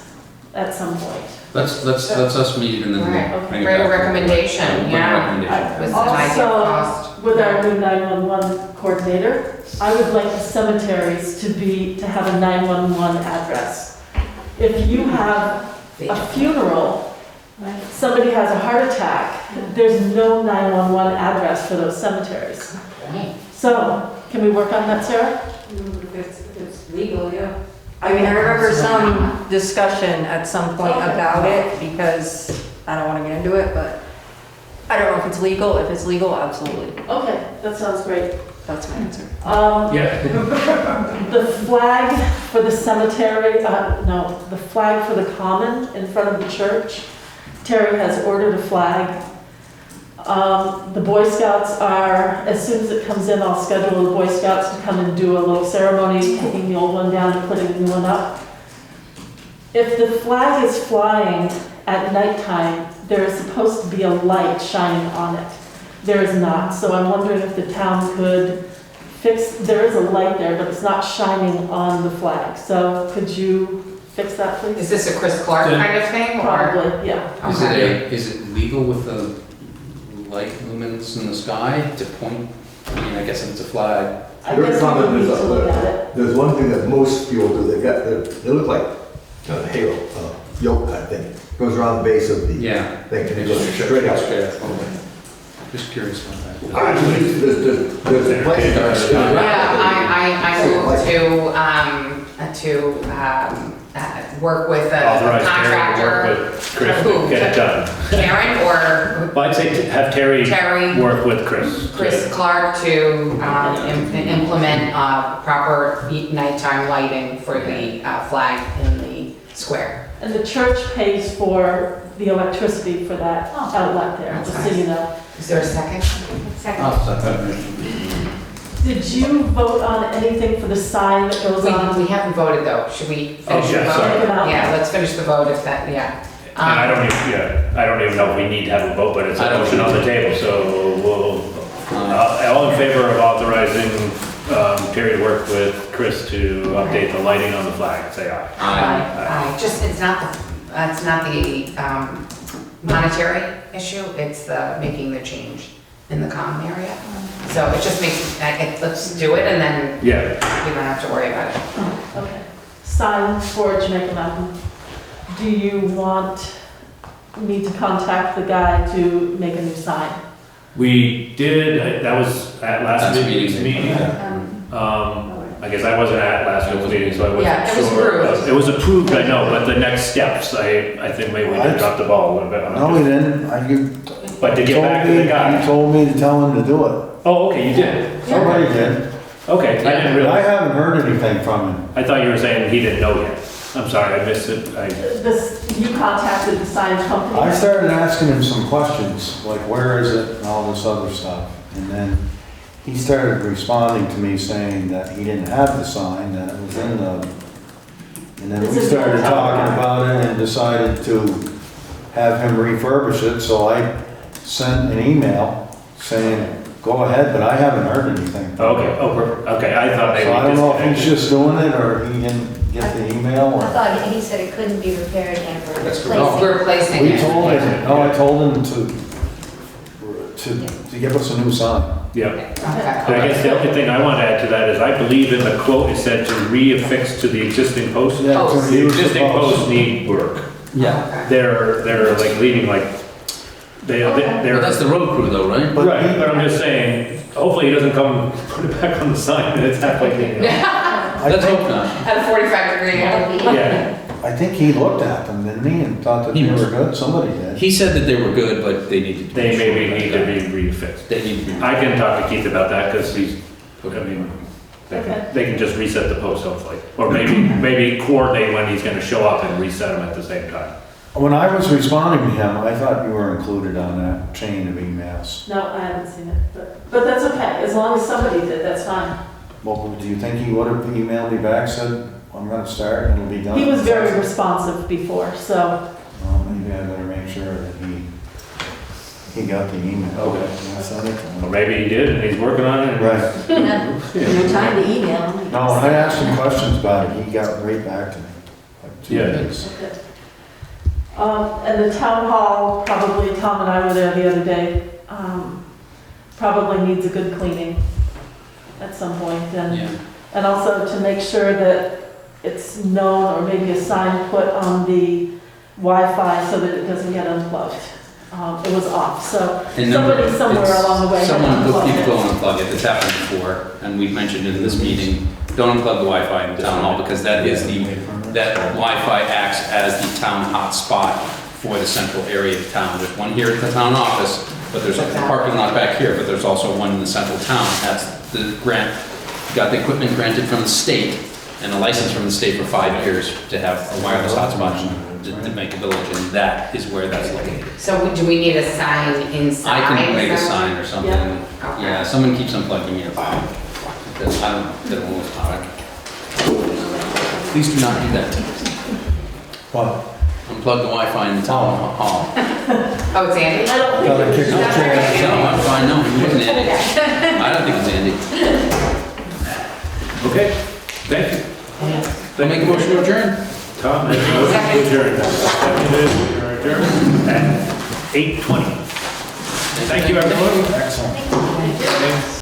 at some point. Let's us meet and then. Right. bring it Great back. recommendation, Bring yeah. recommendation. Was the idea Also, cost? with our new 911 coordinator, I would like the cemeteries to have a 911 address. If you have a funeral, somebody has a heart attack, there's no 911 address for those cemeteries. Right. So, can we work on that, Sarah? If it's legal, yeah. I mean, I remember some discussion at some point about it, because I don't want to get into it, but I don't know if it's legal. If it's legal, absolutely. Okay, that sounds great. That's my answer. Yeah. The flag for the cemetery, the flag for the common in front of the church, Terry has ordered a flag. The Boy Scouts are, as soon as it comes in, I'll schedule the Boy Scouts to come and do a little ceremony, taking the old one down and putting the new one up. If the flag is flying at nighttime, there is supposed to be a light shining on it. There is not, so I'm wondering if the town could fix, there is a light there, but it's not shining on the flag. So could you fix that, please? Is this a Chris Clark kind of thing, or? Probably, yeah. Okay. Is it legal with the light luminance in the sky to point? I mean, I guess if it's a flag. I guess we would need to look at it. There's one thing that most people do, they look like a halo, yoke kind of thing. Goes around the base of the Yeah. thing, and it goes straight out. Just curious about that. There's a place. Yeah, I moved to work with a Authorize Terry to contractor. work with Chris to get it done. Karen or Well, I'd say to have Terry Terry. work with Chris. Chris Clark to implement proper nighttime lighting for the flag in the square. And the church pays for the electricity for that outlet there, That's just so you know. Is there a second? Did you vote on anything for the sign that goes on? We haven't voted though. Should we finish the yeah, vote? sorry. Yeah, let's finish the vote if that, yeah. And I don't even know if we need to have a vote, but it's a motion on the table, so all in favor of authorizing Terry to work with Chris to update the lighting on the flag, say aye. Aye. Just, it's not the monetary issue, it's the making the change in the common area. So it just makes, let's do it and then Yeah, we don't have to worry about it. Okay. Sign for Jamaica Mountain. Do you want me to contact the guy to make a new sign? we did, that was at last meeting's meeting. I guess I wasn't at last week's meeting, so I Yeah, it was wasn't sure. approved. It was approved, I know, but the next steps, I think maybe we did drop the ball a little bit on No, we it. didn't. But to get back to the He guy. told me to tell him to do it. Oh, okay, you did. Somebody did. Okay, I didn't And I realize. haven't heard anything from him. I thought you were saying he didn't know yet. I'm sorry, I missed it. You contacted the sign company? I started asking him some questions, like where is it and all this other stuff. And then he started responding to me saying that he didn't have the sign, that it was in the, and then we started talking about it and decided to have him refurbish it. So I sent an email saying, go ahead, but I haven't heard anything. Okay, oh, perfect. Okay, I thought maybe. So I don't know if he's disconnected. just doing it or he didn't get the email I or. thought he said it couldn't be repaired and we're That's replacing. We're replacing We it. told him, no, I told him to give us a new sign. Yeah. Okay. I guess the only thing I want to add to that is I believe in the quote, it said to re-affix to the existing post. Yeah, Oh, to The use the existing post. posts need work. Yeah. Okay. They're like leaning like, But they're. that's the road crew though, right? But Right, he- but I'm just saying, hopefully he doesn't come put it back on the sign and it's halfway leaning off. I Let's think, hope not. At a 45-degree angle. Yeah, I think he looked at them, didn't he, and thought that He they must. were good, somebody did. He said that they were good, but they needed to be. they maybe need to be re-fixed. They need to be. I can talk to Keith about that because he's, I mean, they can just reset the post hopefully. Or maybe coordinate when he's gonna show up and reset them at the same time. When I was responding to him, I thought you were included on that chain of emails. No, I haven't seen it, but that's okay, as long as somebody did, that's fine. Well, do you think he would have emailed me back, said, I'm gonna start and it'll be done? He was very responsive before, so, Well, maybe I better make sure that he got the email. Okay. And I sent it to Or him. maybe he did and he's working on it. Right. No time to email. No, when I asked him questions about it, he got right back to me. Like 2 Yeah. days. okay. And the town hall, probably Tom and I were there the other day, probably needs a good cleaning at some point, Yeah. and also to make sure that it's known, or maybe a sign put on the Wi-Fi so that it doesn't get unplugged. It was off, so And somebody somewhere along the way had Someone will unplugged people it. unplug it, it's happened before, and we've mentioned it in this meeting, don't unplug the Wi-Fi in the town hall, because that is that Wi-Fi acts as the town hotspot for the central area of town. There's one here at the town office, but there's a parking lot back here, but there's also one in the central town. That's the grant, got the equipment granted from the state, and a license from the state for 5 years to have a wireless hotspot to make a village, and that is where that's located. So do we need a sign inside? I can make a Is that- sign or something. Okay. Yeah, someone keeps unplugging it. Because I don't know what's hot. Please do not do that. What? Unplug the Wi-Fi in the town hall. Oh, it's Andy? I don't Gotta think kick it's the chair. No, I'm fine, no, it wasn't Andy. I don't think it's Andy. Okay, thank you. I make a motion to adjourn. Tom, makes a motion to adjourn. Seconded, we are adjourned at 8:20. Thank you, everyone. Excellent. Thanks.